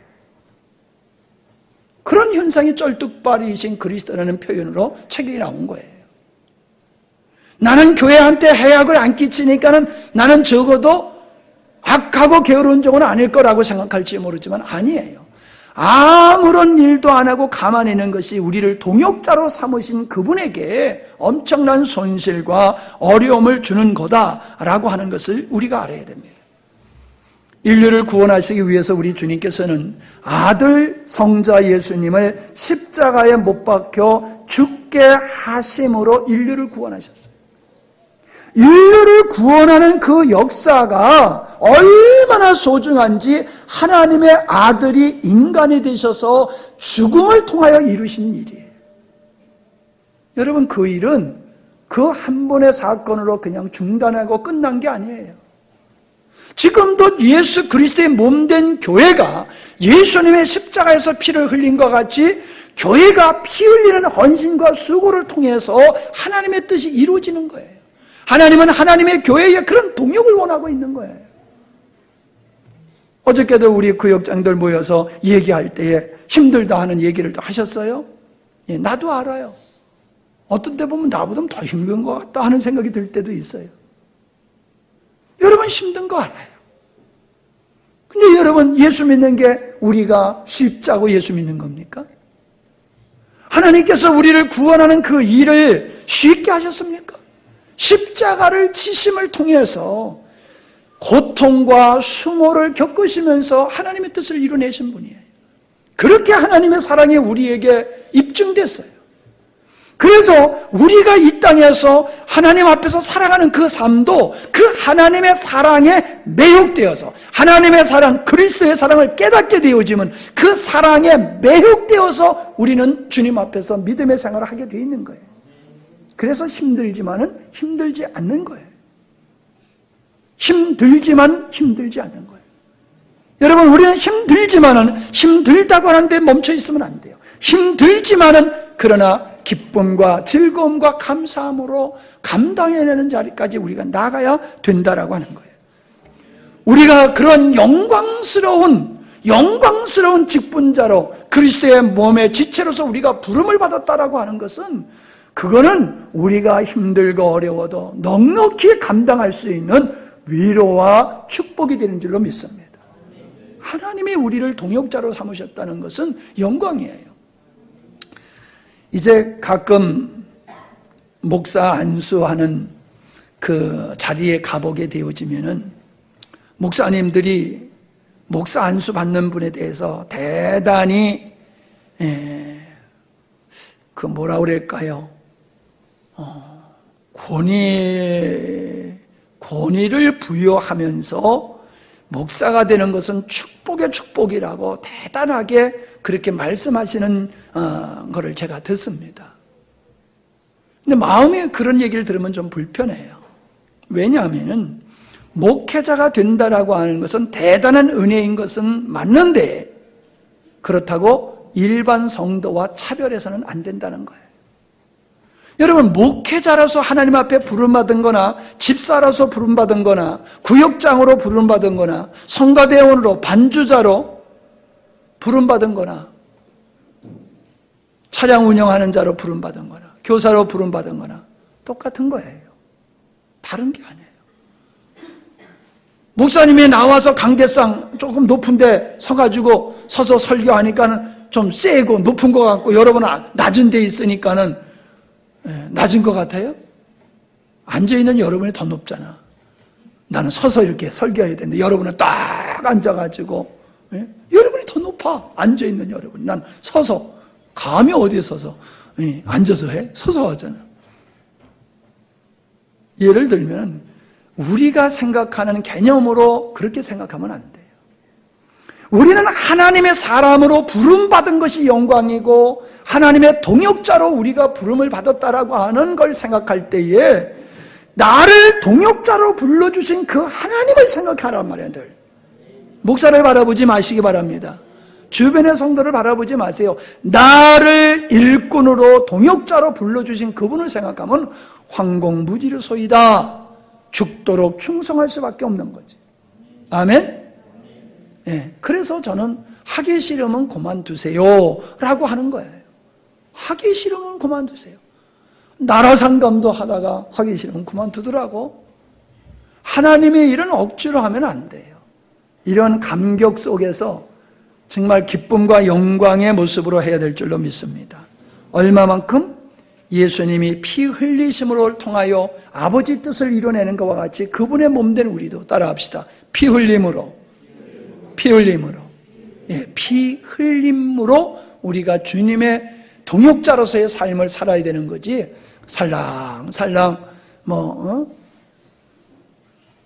그런 현상이 쩔뚝발이신 그리스도라는 표현으로 책이 나온 거예요. 나는 교회한테 해악을 안 끼치니까는 나는 적어도 악하고 게으른 종은 아닐 거라고 생각할지 모르지만 아니에요. 아무런 일도 안 하고 가만히 있는 것이 우리를 동역자로 삼으신 그분에게 엄청난 손실과 어려움을 주는 거다라고 하는 것을 우리가 알아야 됩니다. 인류를 구원하시기 위해서 우리 주님께서는 아들 성자 예수님을 십자가에 못 박혀 죽게 하심으로 인류를 구원하셨어요. 인류를 구원하는 그 역사가 얼마나 소중한지 하나님의 아들이 인간이 되셔서 죽음을 통하여 이루신 일이에요. 여러분, 그 일은 그 한 번의 사건으로 그냥 중단하고 끝난 게 아니에요. 지금도 예수 그리스도의 몸된 교회가 예수님의 십자가에서 피를 흘린 것 같이 교회가 피 흘리는 헌신과 수고를 통해서 하나님의 뜻이 이루어지는 거예요. 하나님은 하나님의 교회에 그런 동역을 원하고 있는 거예요. 어저께도 우리 구역장들 모여서 얘기할 때에 힘들다 하는 얘기를 또 하셨어요? 예, 나도 알아요. 어떤 때 보면 나보다 더 힘든 것 같다 하는 생각이 들 때도 있어요. 여러분, 힘든 거 알아요. 근데 여러분, 예수 믿는 게 우리가 쉽자고 예수 믿는 겁니까? 하나님께서 우리를 구원하는 그 일을 쉽게 하셨습니까? 십자가를 지심을 통해서 고통과 수모를 겪으시면서 하나님의 뜻을 이루내신 분이에요. 그렇게 하나님의 사랑이 우리에게 입증됐어요. 그래서 우리가 이 땅에서 하나님 앞에서 살아가는 그 삶도 그 하나님의 사랑에 매혹되어서 하나님의 사랑, 그리스도의 사랑을 깨닫게 되어지면 그 사랑에 매혹되어서 우리는 주님 앞에서 믿음의 생활을 하게 되어 있는 거예요. 그래서 힘들지만은 힘들지 않는 거예요. 힘들지만 힘들지 않는 거예요. 여러분, 우리는 힘들지만은 힘들다고 하는데 멈춰 있으면 안 돼요. 힘들지만은 그러나 기쁨과 즐거움과 감사함으로 감당해내는 자리까지 우리가 나가야 된다라고 하는 거예요. 우리가 그런 영광스러운 직분자로 그리스도의 몸의 지체로서 우리가 부름을 받았다라고 하는 것은 그거는 우리가 힘들고 어려워도 넉넉히 감당할 수 있는 위로와 축복이 되는 줄로 믿습니다. 하나님이 우리를 동역자로 삼으셨다는 것은 영광이에요. 이제 가끔 목사 안수하는 그 자리에 가보게 되어지면은 목사님들이 목사 안수 받는 분에 대해서 대단히 그 뭐라 그럴까요? 권위를 부여하면서 목사가 되는 것은 축복의 축복이라고 대단하게 그렇게 말씀하시는 거를 제가 듣습니다. 근데 마음에 그런 얘기를 들으면 좀 불편해요. 왜냐하면은 목회자가 된다라고 하는 것은 대단한 은혜인 것은 맞는데 그렇다고 일반 성도와 차별해서는 안 된다는 거예요. 여러분, 목회자라서 하나님 앞에 부름받은 거나 집사라서 부름받은 거나 구역장으로 부름받은 거나 성가대원으로 반주자로 부름받은 거나 차량 운영하는 자로 부름받은 거나 교사로 부름받은 거나 똑같은 거예요. 다른 게 아니에요. 목사님이 나와서 강대상 조금 높은 데 서가지고 서서 설교하니까는 좀 세고 높은 것 같고 여러분은 낮은 데 있으니까는 낮은 것 같아요? 앉아있는 여러분이 더 높잖아. 나는 서서 이렇게 설교해야 되는데 여러분은 딱 앉아가지고 여러분이 더 높아. 앉아있는 여러분. 난 서서 감히 어디에 서서 앉아서 해? 서서 하잖아. 예를 들면 우리가 생각하는 개념으로 그렇게 생각하면 안 돼요. 우리는 하나님의 사람으로 부름받은 것이 영광이고 하나님의 동역자로 우리가 부름을 받았다라고 하는 걸 생각할 때에 나를 동역자로 불러주신 그 하나님을 생각하란 말이에요. 늘 목사를 바라보지 마시기 바랍니다. 주변의 성도를 바라보지 마세요. 나를 일꾼으로 동역자로 불러주신 그분을 생각하면 황공무지르소이다. 죽도록 충성할 수밖에 없는 거지. 아멘? 예, 그래서 저는 하기 싫으면 그만두세요 라고 하는 거예요. 하기 싫으면 그만두세요. 나라 상담도 하다가 하기 싫으면 그만두더라고. 하나님의 일은 억지로 하면 안 돼요. 이런 감격 속에서 정말 기쁨과 영광의 모습으로 해야 될 줄로 믿습니다. 얼마만큼? 예수님이 피 흘리심으로 통하여 아버지 뜻을 이뤄내는 것과 같이 그분의 몸된 우리도 따라합시다. 피 흘림으로. 피 흘림으로. 예, 피 흘림으로 우리가 주님의 동역자로서의 삶을 살아야 되는 거지, 살랑살랑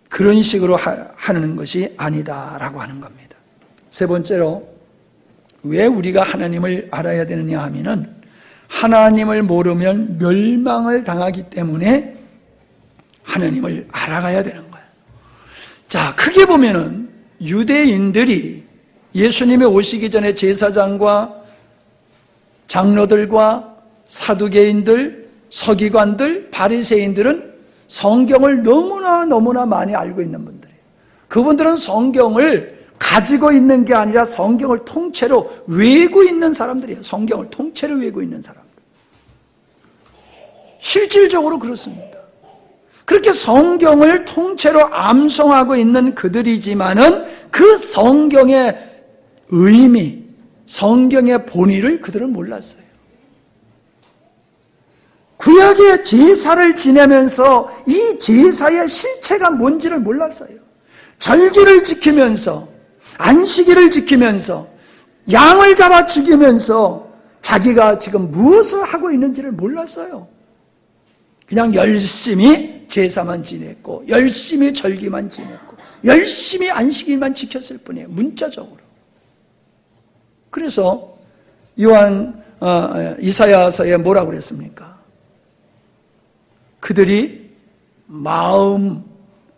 그런 식으로 하는 것이 아니다라고 하는 겁니다. 세 번째로 왜 우리가 하나님을 알아야 되느냐 하면은 하나님을 모르면 멸망을 당하기 때문에 하나님을 알아가야 되는 거예요. 자, 크게 보면은 유대인들이 예수님이 오시기 전에 제사장과 장로들과 사두개인들, 서기관들, 바리새인들은 성경을 너무나 많이 알고 있는 분들이에요. 그분들은 성경을 가지고 있는 게 아니라 성경을 통째로 외우고 있는 사람들이에요. 성경을 통째로 외우고 있는 사람들. 실질적으로 그렇습니다. 그렇게 성경을 통째로 암송하고 있는 그들이지만은 그 성경의 의미, 성경의 본의를 그들은 몰랐어요. 구약의 제사를 지내면서 이 제사의 실체가 뭔지를 몰랐어요. 절기를 지키면서, 안식일을 지키면서, 양을 잡아 죽이면서 자기가 지금 무엇을 하고 있는지를 몰랐어요. 그냥 열심히 제사만 지냈고, 열심히 절기만 지냈고, 열심히 안식일만 지켰을 뿐이에요. 문자적으로. 그래서 이사야서에 뭐라고 그랬습니까? 그들이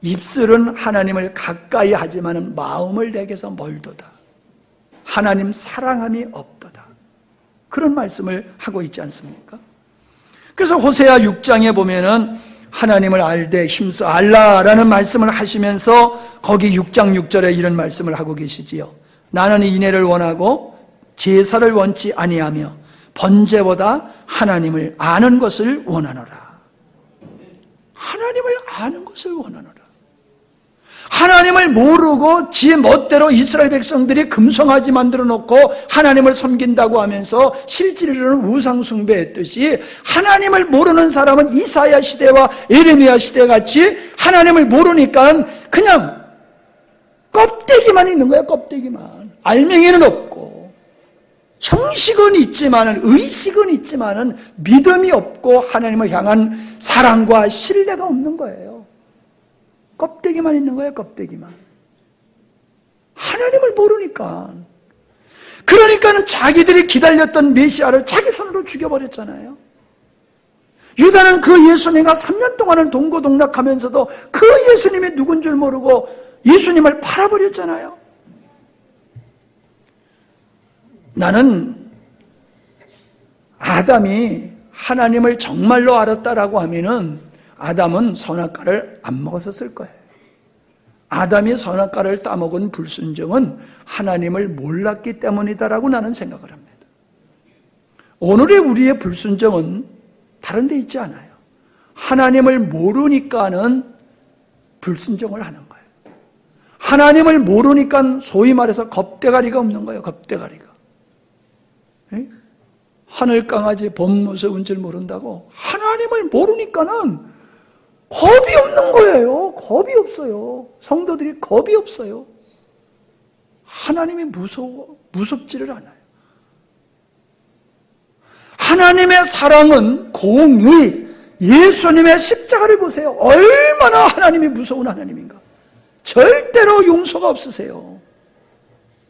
입술은 하나님을 가까이 하지만 마음을 내게서 멀도다. 하나님 사랑함이 없도다. 그런 말씀을 하고 있지 않습니까? 그래서 호세아 6장에 보면은 하나님을 알되 힘써 알라라는 말씀을 하시면서 거기 6장 6절에 이런 말씀을 하고 계시지요. 나는 인애를 원하고 제사를 원치 아니하며 번제보다 하나님을 아는 것을 원하노라. 하나님을 아는 것을 원하노라. 하나님을 모르고 지 멋대로 이스라엘 백성들이 금송아지 만들어 놓고 하나님을 섬긴다고 하면서 실질로는 우상 숭배했듯이 하나님을 모르는 사람은 이사야 시대와 예레미야 시대 같이 하나님을 모르니까 그냥 껍데기만 있는 거야. 껍데기만. 알맹이는 없고 형식은 있지만은, 의식은 있지만은 믿음이 없고 하나님을 향한 사랑과 신뢰가 없는 거예요. 껍데기만 있는 거예요. 껍데기만. 하나님을 모르니까. 그러니까는 자기들이 기다렸던 메시아를 자기 손으로 죽여버렸잖아요. 유다는 그 예수님과 3년 동안을 동고동락하면서도 그 예수님이 누군 줄 모르고 예수님을 팔아버렸잖아요. 나는 아담이 하나님을 정말로 알았다라고 하면은 아담은 선악과를 안 먹었을 거예요. 아담이 선악과를 따먹은 불순종은 하나님을 몰랐기 때문이다라고 나는 생각을 합니다. 오늘의 우리의 불순종은 다른 데 있지 않아요. 하나님을 모르니까는 불순종을 하는 거예요. 하나님을 모르니까 소위 말해서 겁대가리가 없는 거예요. 겁대가리가. 에? 하늘강아지 범 무서운 줄 모른다고 하나님을 모르니까는 겁이 없는 거예요. 겁이 없어요. 성도들이 겁이 없어요. 하나님이 무섭지를 않아요. 하나님의 사랑은 공의, 예수님의 십자가를 보세요. 얼마나 하나님이 무서운 하나님인가. 절대로 용서가 없으세요.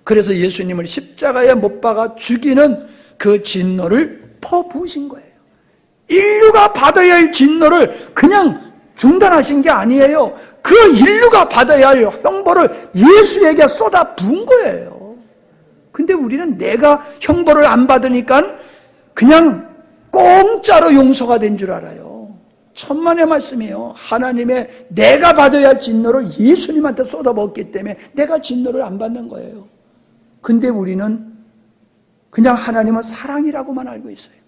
그래서 예수님을 십자가에 못 박아 죽이는 그 진노를 퍼부으신 거예요. 인류가 받아야 할 진노를 그냥 중단하신 게 아니에요. 그 인류가 받아야 할 형벌을 예수에게 쏟아 부은 거예요. 근데 우리는 내가 형벌을 안 받으니까 그냥 공짜로 용서가 된 줄 알아요. 천만의 말씀이에요. 하나님의 내가 받아야 할 진노를 예수님한테 쏟아붓기 때문에 내가 진노를 안 받는 거예요. 근데 우리는 그냥 하나님은 사랑이라고만 알고 있어요.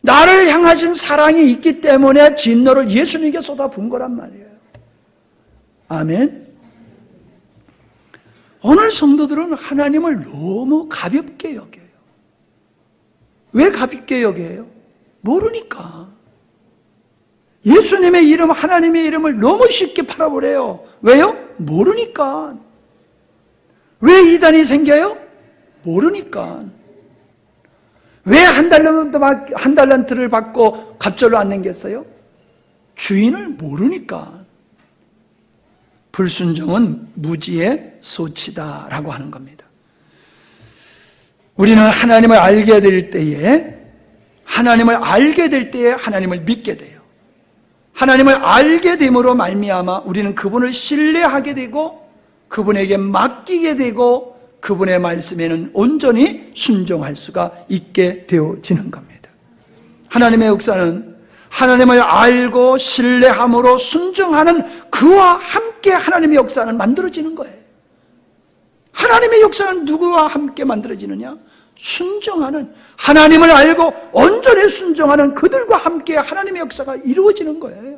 나를 향하신 사랑이 있기 때문에 진노를 예수님에게 쏟아부은 거란 말이에요. 아멘. 오늘 성도들은 하나님을 너무 가볍게 여겨요. 왜 가볍게 여겨요? 모르니까. 예수님의 이름, 하나님의 이름을 너무 쉽게 팔아버려요. 왜요? 모르니까. 왜 이단이 생겨요? 모르니까. 왜 한 달란트를 받고 갑절로 안 남겼어요? 주인을 모르니까. 불순종은 무지의 소치다라고 하는 겁니다. 우리는 하나님을 알게 될 때에 하나님을 믿게 돼요. 하나님을 알게 됨으로 말미암아 우리는 그분을 신뢰하게 되고 그분에게 맡기게 되고 그분의 말씀에는 온전히 순종할 수가 있게 되어지는 겁니다. 하나님의 역사는 하나님을 알고 신뢰함으로 순종하는 그와 함께 하나님의 역사는 만들어지는 거예요. 하나님의 역사는 누구와 함께 만들어지느냐? 순종하는, 하나님을 알고 온전히 순종하는 그들과 함께 하나님의 역사가 이루어지는 거예요.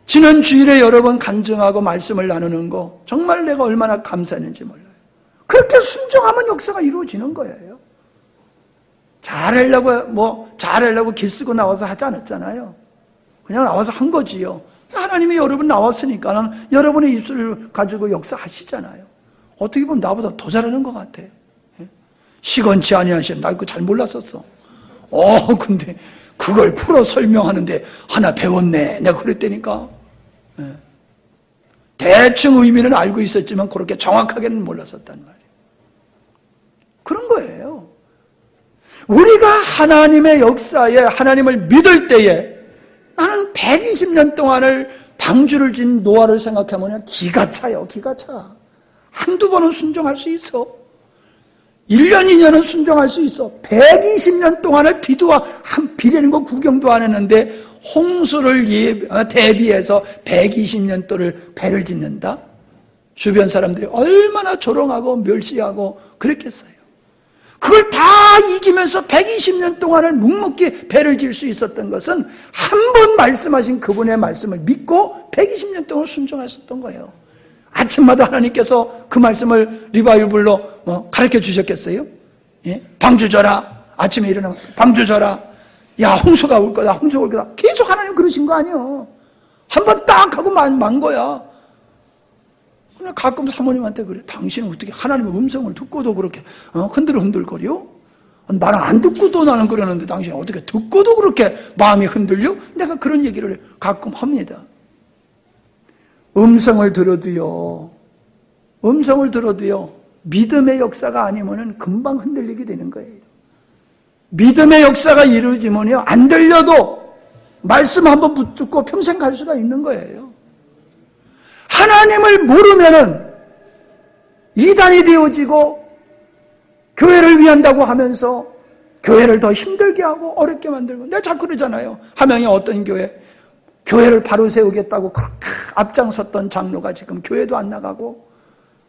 지난 주일에 여러 번 간증하고 말씀을 나누는 거 정말 내가 얼마나 감사했는지 몰라요. 그렇게 순종하면 역사가 이루어지는 거예요. 잘하려고 길 쓰고 나와서 하지 않았잖아요. 그냥 나와서 한 거지요. 하나님이 여러분 나왔으니까 여러분의 입술을 가지고 역사하시잖아요. 어떻게 보면 나보다 더 잘하는 것 같아. 시건치 아니하시면 나 그거 잘 몰랐었어. 근데 그걸 풀어 설명하는데 하나 배웠네. 내가 그랬다니까. 대충 의미는 알고 있었지만 그렇게 정확하게는 몰랐었단 말이에요. 그런 거예요. 우리가 하나님의 역사에 하나님을 믿을 때에 나는 120년 동안을 방주를 진 노아를 생각하면 기가 차요. 기가 차. 한두 번은 순종할 수 있어. 1년, 2년은 순종할 수 있어. 120년 동안을 비례는 거 구경도 안 했는데 홍수를 대비해서 120년 동안 배를 짓는다? 주변 사람들이 얼마나 조롱하고 멸시하고 그랬겠어요. 그걸 다 이기면서 120년 동안을 묵묵히 배를 질 수 있었던 것은 한 번 말씀하신 그분의 말씀을 믿고 120년 동안 순종하셨던 거예요. 아침마다 하나님께서 그 말씀을 리바이벌로 가르쳐 주셨겠어요? 예? 방주 져라. 아침에 일어나면 방주 져라. 야, 홍수가 올 거다. 홍수가 올 거다. 계속 하나님 그러신 거 아니에요. 한 번 딱 하고 만 거야. 근데 가끔 사모님한테 그래. 당신은 어떻게 하나님의 음성을 듣고도 그렇게 흔들거려? 나는 안 듣고도 나는 그러는데 당신은 어떻게 듣고도 그렇게 마음이 흔들려? 내가 그런 얘기를 가끔 합니다. 음성을 들어도요, 믿음의 역사가 아니면은 금방 흔들리게 되는 거예요. 믿음의 역사가 이루어지면요, 안 들려도 말씀 한번 붙듣고 평생 갈 수가 있는 거예요. 하나님을 모르면은 이단이 되어지고 교회를 위한다고 하면서 교회를 더 힘들게 하고 어렵게 만들고, 내가 자꾸 그러잖아요. 하명이 어떤 교회를 바로 세우겠다고 그렇게 앞장섰던 장로가 지금 교회도 안 나가고,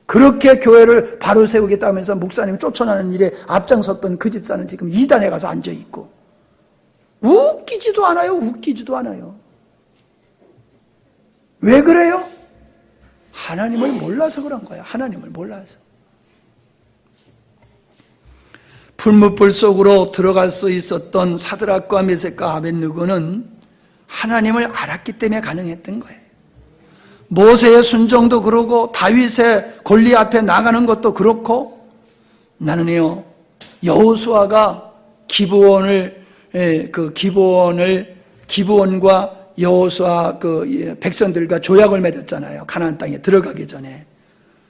그렇게 교회를 바로 세우겠다 하면서 목사님 쫓아나는 일에 앞장섰던 그 집사는 지금 이단에 가서 앉아있고, 웃기지도 않아요. 왜 그래요? 하나님을 몰라서 그런 거야. 하나님을 몰라서. 풀무불 속으로 들어갈 수 있었던 사드락과 메섹과 아벳느고는 하나님을 알았기 때문에 가능했던 거예요. 모세의 순종도 그러고 다윗의 골리 앞에 나가는 것도 그렇고, 나는요, 여호수아가 기브온과 여호수아 백성들과 조약을 맺었잖아요. 가나안 땅에 들어가기 전에.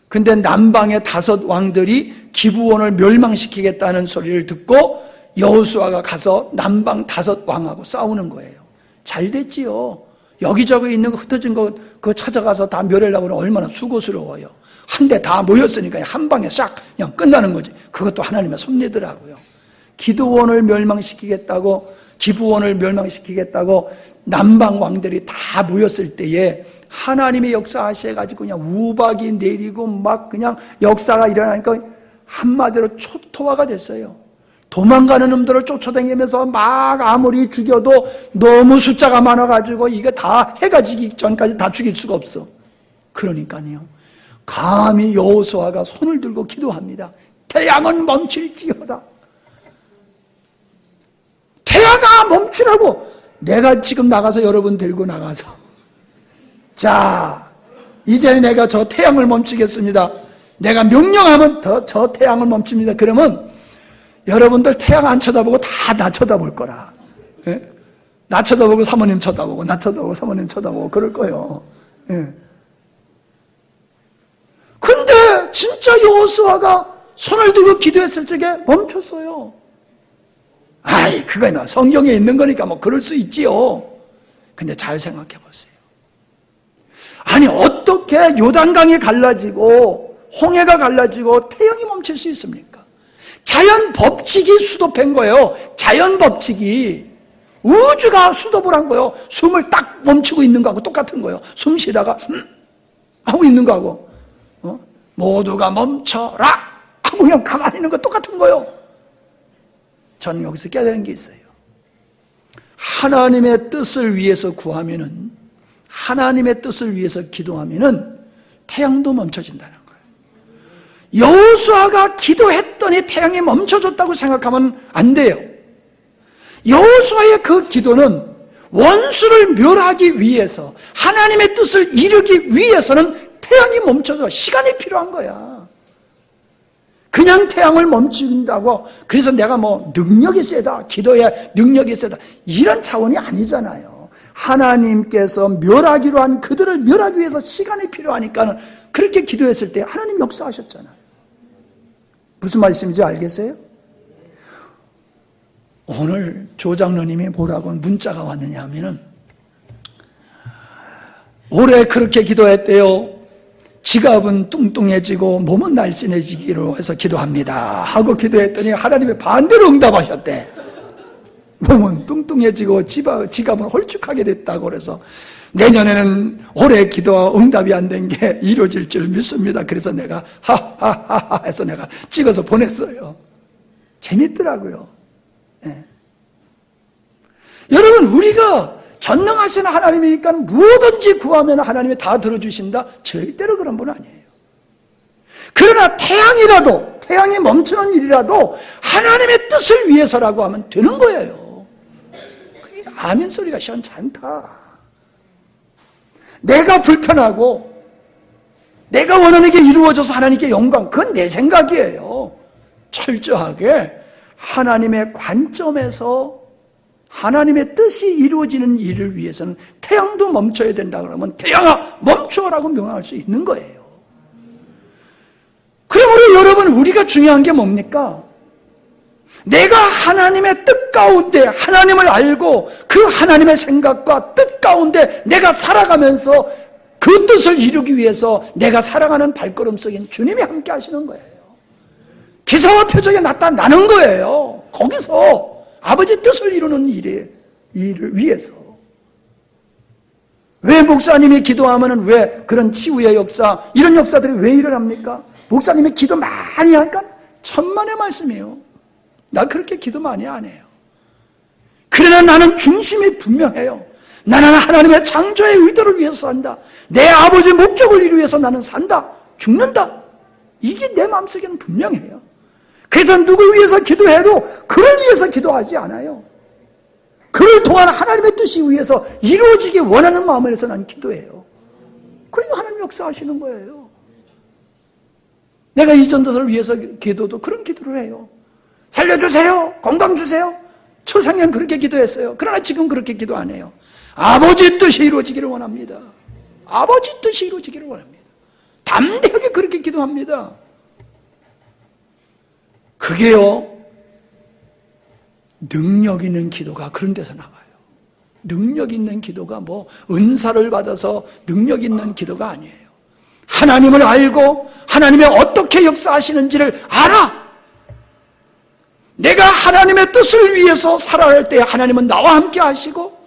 근데 남방의 5 왕들이 기브온을 멸망시키겠다는 소리를 듣고 여호수아가 가서 남방 5 왕하고 싸우는 거예요. 잘 됐지요. 여기저기 있는 거 흩어진 거 그거 찾아가서 다 멸하려고 하면 얼마나 수고스러워요. 한데 다 모였으니까 한 방에 싹 그냥 끝나는 거지. 그것도 하나님의 섭리더라고요. 기드온을 멸망시키겠다고, 기브온을 멸망시키겠다고 남방 왕들이 다 모였을 때에 하나님의 역사하셔가지고 그냥 우박이 내리고 막 그냥 역사가 일어나니까 한마디로 초토화가 됐어요. 도망가는 놈들을 쫓아다니면서 막 아무리 죽여도 너무 숫자가 많아가지고 이게 다 해가 지기 전까지 다 죽일 수가 없어. 그러니까요, 감히 여호수아가 손을 들고 기도합니다. 태양은 멈출지어다. 태양아 멈추라고. 내가 지금 나가서 여러분 데리고 나가서, 자 이제 내가 저 태양을 멈추겠습니다. 내가 명령하면 저 태양을 멈춥니다. 그러면 여러분들 태양 안 쳐다보고 다 나 쳐다볼 거라. 예? 나 쳐다보고 사모님 쳐다보고, 나 쳐다보고 사모님 쳐다보고 그럴 거예요. 예. 근데 진짜 여호수아가 손을 들고 기도했을 적에 멈췄어요. 아이, 그거는 성경에 있는 거니까 뭐 그럴 수 있지요. 근데 잘 생각해 보세요. 아니, 어떻게 요단강이 갈라지고 홍해가 갈라지고 태양이 멈출 수 있습니까? 자연 법칙이 수도패인 거예요. 자연 법칙이. 우주가 수도를 한 거예요. 숨을 딱 멈추고 있는 거하고 똑같은 거예요. 숨 쉬다가 하고 있는 거하고 모두가 멈춰라 하고 그냥 가만히 있는 거 똑같은 거예요. 저는 여기서 깨달은 게 있어요. 하나님의 뜻을 위해서 구하면은, 하나님의 뜻을 위해서 기도하면은 태양도 멈춰진다는 거예요. 여호수아가 기도했더니 태양이 멈춰졌다고 생각하면 안 돼요. 여호수아의 그 기도는 원수를 멸하기 위해서, 하나님의 뜻을 이루기 위해서는 태양이 멈춰서 시간이 필요한 거야. 그냥 태양을 멈춘다고 그래서 내가 뭐 능력이 세다, 기도에 능력이 세다, 이런 차원이 아니잖아요. 하나님께서 멸하기로 한 그들을 멸하기 위해서 시간이 필요하니까 그렇게 기도했을 때 하나님 역사하셨잖아요. 무슨 말씀인지 알겠어요? 오늘 조 장로님이 뭐라고 문자가 왔느냐 하면은, 올해 그렇게 기도했대요. 지갑은 뚱뚱해지고 몸은 날씬해지기로 해서 기도합니다 하고 기도했더니 하나님이 반대로 응답하셨대. 몸은 뚱뚱해지고 지갑은 홀쭉하게 됐다고 그래서 내년에는 올해 기도와 응답이 안 된 게 이루어질 줄 믿습니다. 그래서 내가 하하하하 해서 내가 찍어서 보냈어요. 재밌더라고요. 네. 여러분, 우리가 전능하신 하나님이니까 무엇든지 구하면 하나님이 다 들어주신다? 절대로 그런 분 아니에요. 그러나 태양이 멈추는 일이라도 하나님의 뜻을 위해서라고 하면 되는 거예요. 그러니까 아멘 소리가 시원찮다. 내가 불편하고 내가 원하는 게 이루어져서 하나님께 영광, 그건 내 생각이에요. 철저하게 하나님의 관점에서 하나님의 뜻이 이루어지는 일을 위해서는 태양도 멈춰야 된다 그러면 태양아 멈춰라고 명령할 수 있는 거예요. 그러므로 여러분, 우리가 중요한 게 뭡니까? 내가 하나님의 뜻 가운데 하나님을 알고 그 하나님의 생각과 뜻 가운데 내가 살아가면서 그 뜻을 이루기 위해서 내가 살아가는 발걸음 속엔 주님이 함께 하시는 거예요. 기사와 표적에 나타나는 거예요. 거기서 아버지 뜻을 이루는 일을 위해서. 왜 목사님이 기도하면은 왜 그런 치유의 역사, 이런 역사들이 왜 일어납니까? 목사님이 기도 많이 하니까 천만의 말씀이에요. 나 그렇게 기도 많이 안 해요. 그러나 나는 중심이 분명해요. 나는 하나님의 창조의 의도를 위해서 산다. 내 아버지의 목적을 이루기 위해서 나는 산다. 죽는다. 이게 내 마음속에는 분명해요. 그래서 누굴 위해서 기도해도 그를 위해서 기도하지 않아요. 그를 통한 하나님의 뜻이 위해서 이루어지기 원하는 마음에서 난 기도해요. 그러니까 하나님 역사하시는 거예요. 내가 이 전도서를 위해서 기도도 그런 기도를 해요. 살려주세요. 건강 주세요. 초상년 그렇게 기도했어요. 그러나 지금 그렇게 기도 안 해요. 아버지 뜻이 이루어지기를 원합니다. 아버지 뜻이 이루어지기를 원합니다. 담대하게 그렇게 기도합니다. 그게요, 능력 있는 기도가 그런 데서 나와요. 능력 있는 기도가 뭐 은사를 받아서 능력 있는 기도가 아니에요. 하나님을 알고 하나님이 어떻게 역사하시는지를 알아. 내가 하나님의 뜻을 위해서 살아야 할 때 하나님은 나와 함께 하시고,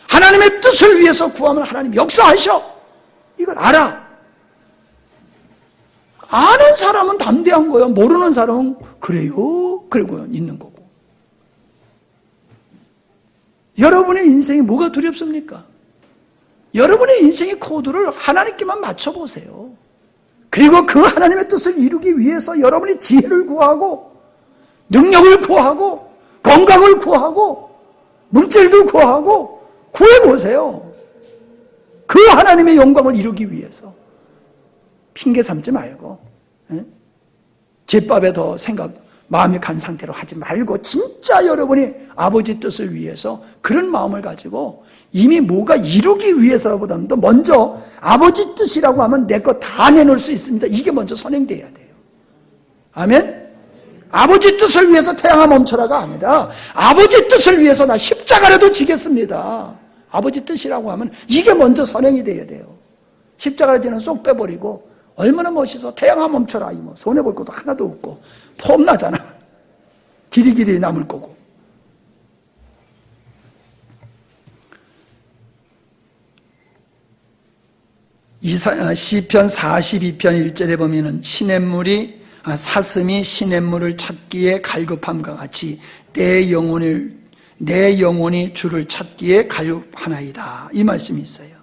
하나님의 뜻을 위해서 구하면 하나님 역사하셔. 이걸 알아. 아는 사람은 담대한 거예요. 모르는 사람은 그래요. 그러고 있는 거고. 여러분의 인생이 뭐가 두렵습니까? 여러분의 인생의 코드를 하나님께만 맞춰보세요. 그리고 그 하나님의 뜻을 이루기 위해서 여러분이 지혜를 구하고 능력을 구하고 건강을 구하고 물질도 구하고 구해보세요. 그 하나님의 영광을 이루기 위해서 핑계 삼지 말고 제밥에 더 마음이 간 상태로 하지 말고 진짜 여러분이 아버지 뜻을 위해서 그런 마음을 가지고 이미 뭐가 이루기 위해서보다도 먼저 아버지 뜻이라고 하면 내 거 다 내놓을 수 있습니다. 이게 먼저 선행돼야 돼요. 아멘? 아버지 뜻을 위해서 태양아 멈춰라가 아니라 아버지 뜻을 위해서 나 십자가라도 지겠습니다. 아버지 뜻이라고 하면 이게 먼저 선행이 돼야 돼요. 십자가 지는 쏙 빼버리고 얼마나 멋있어. 태양아 멈춰라. 뭐 손해볼 것도 하나도 없고 폼나잖아. 길이 남을 거고. 시편 42편 1절에 보면은 사슴이 시냇물을 찾기에 갈급함과 같이 내 영혼이 주를 찾기에 갈급하나이다. 이 말씀이 있어요.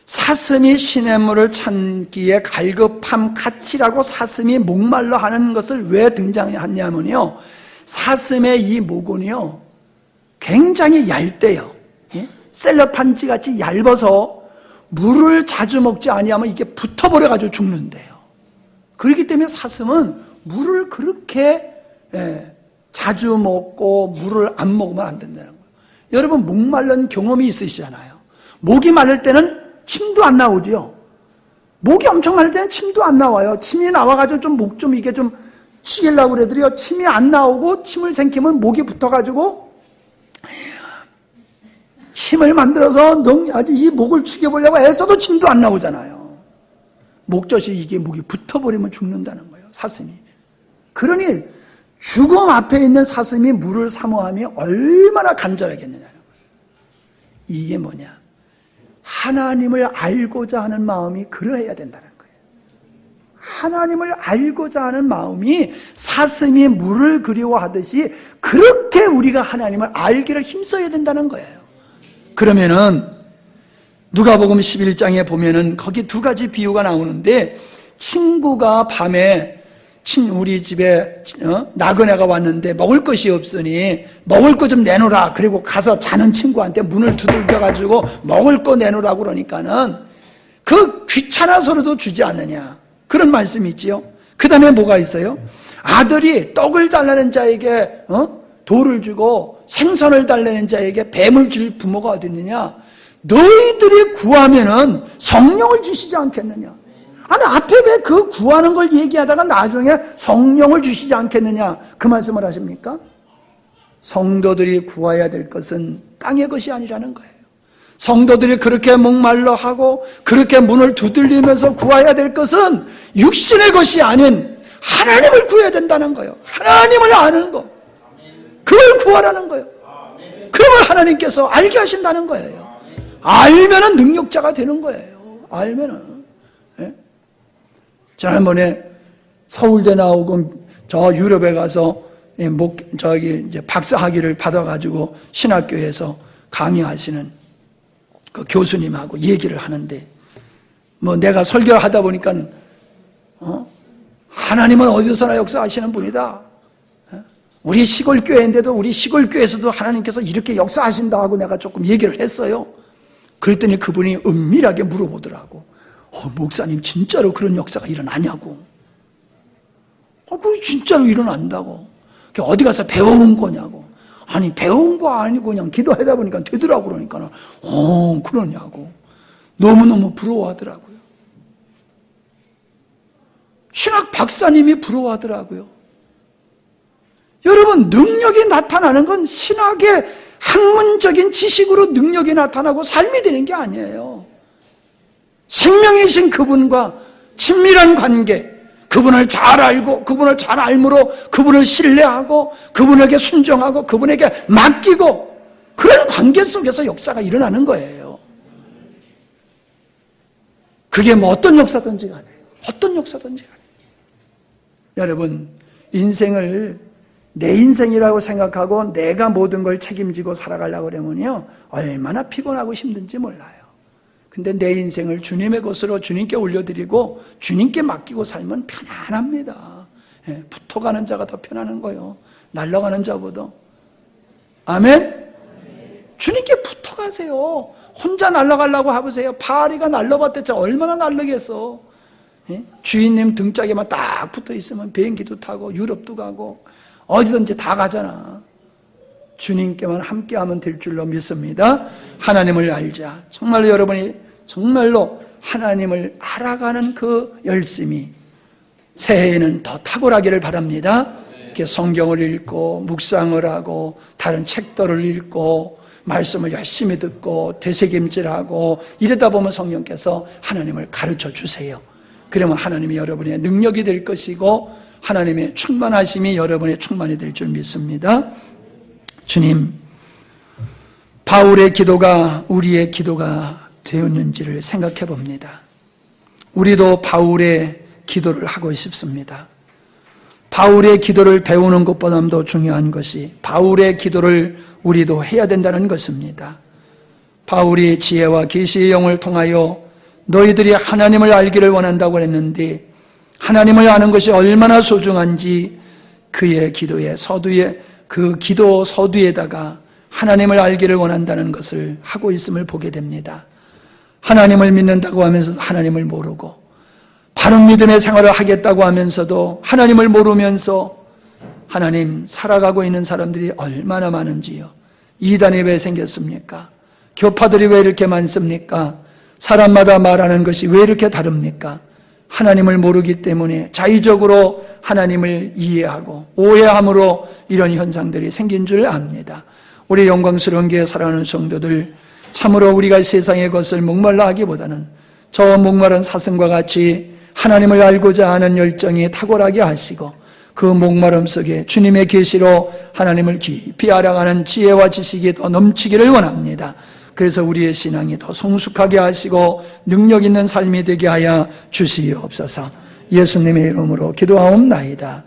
사슴이 시냇물을 찾기에 갈급함 같이라고 사슴이 목말라 하는 것을 왜 등장했냐면요, 사슴의 이 목은요 굉장히 얇대요. 셀럽판지 같이 얇아서 물을 자주 먹지 아니하면 이게 붙어버려가지고 죽는데요. 그렇기 때문에 사슴은 물을 그렇게 자주 먹고 물을 안 먹으면 안 된다는 거예요. 여러분 목마른 경험이 있으시잖아요. 목이 마를 때는 침도 안 나오죠. 목이 엄청 마를 때는 침도 안 나와요. 침이 나와가지고 좀 목 좀 이게 좀 치려고 그러더래요. 침이 안 나오고 침을 생기면 목이 붙어가지고 침을 만들어서 아주 이 목을 죽여보려고 애써도 침도 안 나오잖아요. 목젖이 이게 목이 붙어버리면 죽는다는 거예요. 사슴이. 그러니 죽음 앞에 있는 사슴이 물을 사모함이 얼마나 간절하겠느냐는 거예요. 이게 뭐냐? 하나님을 알고자 하는 마음이 그러해야 된다는 거예요. 하나님을 알고자 하는 마음이 사슴이 물을 그리워하듯이 그렇게 우리가 하나님을 알기를 힘써야 된다는 거예요. 그러면은 누가복음 11장에 보면은 거기 두 가지 비유가 나오는데, 친구가 밤에 우리 집에 나그네가 왔는데 먹을 것이 없으니 먹을 거 좀 내놓으라. 그리고 가서 자는 친구한테 문을 두들겨가지고 먹을 거 내놓으라고 그러니까는 그 귀찮아서라도 주지 않느냐, 그런 말씀이 있지요. 그 다음에 뭐가 있어요? 아들이 떡을 달라는 자에게 돌을 주고 생선을 달라는 자에게 뱀을 줄 부모가 어디 있느냐? 너희들이 구하면은 성령을 주시지 않겠느냐? 아니 앞에 왜 그 구하는 걸 얘기하다가 나중에 성령을 주시지 않겠느냐, 그 말씀을 하십니까? 성도들이 구해야 될 것은 땅의 것이 아니라는 거예요. 성도들이 그렇게 목말라 하고 그렇게 문을 두들리면서 구해야 될 것은 육신의 것이 아닌 하나님을 구해야 된다는 거예요. 하나님을 아는 거, 그걸 구하라는 거예요. 그걸 하나님께서 알게 하신다는 거예요. 알면은 능력자가 되는 거예요. 알면은. 지난번에 서울대 나오고 저 유럽에 가서 이제 박사학위를 받아가지고 신학교에서 강의하시는 그 교수님하고 얘기를 하는데, 뭐 내가 설교하다 보니까 하나님은 어디서나 역사하시는 분이다. 우리 시골 교회인데도 우리 시골 교회에서도 하나님께서 이렇게 역사하신다 하고 내가 조금 얘기를 했어요. 그랬더니 그분이 은밀하게 물어보더라고. 목사님 진짜로 그런 역사가 일어나냐고. 그게 진짜로 일어난다고. 어디 가서 배워온 거냐고. 아니 배운 거 아니고 그냥 기도하다 보니까 되더라고. 그러니까 그러냐고. 너무너무 부러워하더라고요. 신학 박사님이 부러워하더라고요. 여러분 능력이 나타나는 건 신학의 학문적인 지식으로 능력이 나타나고 삶이 되는 게 아니에요. 생명이신 그분과 친밀한 관계, 그분을 잘 알고 그분을 잘 알므로 그분을 신뢰하고 그분에게 순종하고 그분에게 맡기고 그런 관계 속에서 역사가 일어나는 거예요. 그게 뭐 어떤 역사든지 간에, 어떤 역사든지 간에. 여러분, 인생을 내 인생이라고 생각하고 내가 모든 걸 책임지고 살아가려고 그러면요, 얼마나 피곤하고 힘든지 몰라요. 근데 내 인생을 주님의 것으로 주님께 올려드리고 주님께 맡기고 살면 편안합니다. 예, 붙어가는 자가 더 편안한 거예요. 날아가는 자보다. 아멘? 주님께 붙어가세요. 혼자 날아가려고 해보세요. 파리가 날아봤댔자 얼마나 날르겠어. 예? 주인님 등짝에만 딱 붙어있으면 비행기도 타고 유럽도 가고 어디든지 다 가잖아. 주님께만 함께하면 될 줄로 믿습니다. 하나님을 알자. 정말로 여러분이 정말로 하나님을 알아가는 그 열심이 새해에는 더 탁월하기를 바랍니다. 이렇게 성경을 읽고 묵상을 하고 다른 책들을 읽고 말씀을 열심히 듣고 되새김질하고 이러다 보면 성령께서 하나님을 가르쳐 주세요. 그러면 하나님이 여러분의 능력이 될 것이고 하나님의 충만하심이 여러분의 충만이 될 줄 믿습니다. 주님, 바울의 기도가 우리의 기도가 되었는지를 생각해 봅니다. 우리도 바울의 기도를 하고 싶습니다. 바울의 기도를 배우는 것보다도 중요한 것이 바울의 기도를 우리도 해야 된다는 것입니다. 바울이 지혜와 계시의 영을 통하여 너희들이 하나님을 알기를 원한다고 했는데 하나님을 아는 것이 얼마나 소중한지 그의 기도의 서두에 그 기도 서두에다가 하나님을 알기를 원한다는 것을 하고 있음을 보게 됩니다. 하나님을 믿는다고 하면서 하나님을 모르고 바른 믿음의 생활을 하겠다고 하면서도 하나님을 모르면서 하나님 살아가고 있는 사람들이 얼마나 많은지요. 이단이 왜 생겼습니까? 교파들이 왜 이렇게 많습니까? 사람마다 말하는 것이 왜 이렇게 다릅니까? 하나님을 모르기 때문에 자의적으로 하나님을 이해하고 오해함으로 이런 현상들이 생긴 줄 압니다. 우리 영광스러운 교회 사랑하는 성도들, 참으로 우리가 세상의 것을 목말라 하기보다는 저 목마른 사슴과 같이 하나님을 알고자 하는 열정이 탁월하게 하시고 그 목마름 속에 주님의 계시로 하나님을 깊이 알아가는 지혜와 지식이 더 넘치기를 원합니다. 그래서 우리의 신앙이 더 성숙하게 하시고 능력 있는 삶이 되게 하여 주시옵소서. 예수님의 이름으로 기도하옵나이다.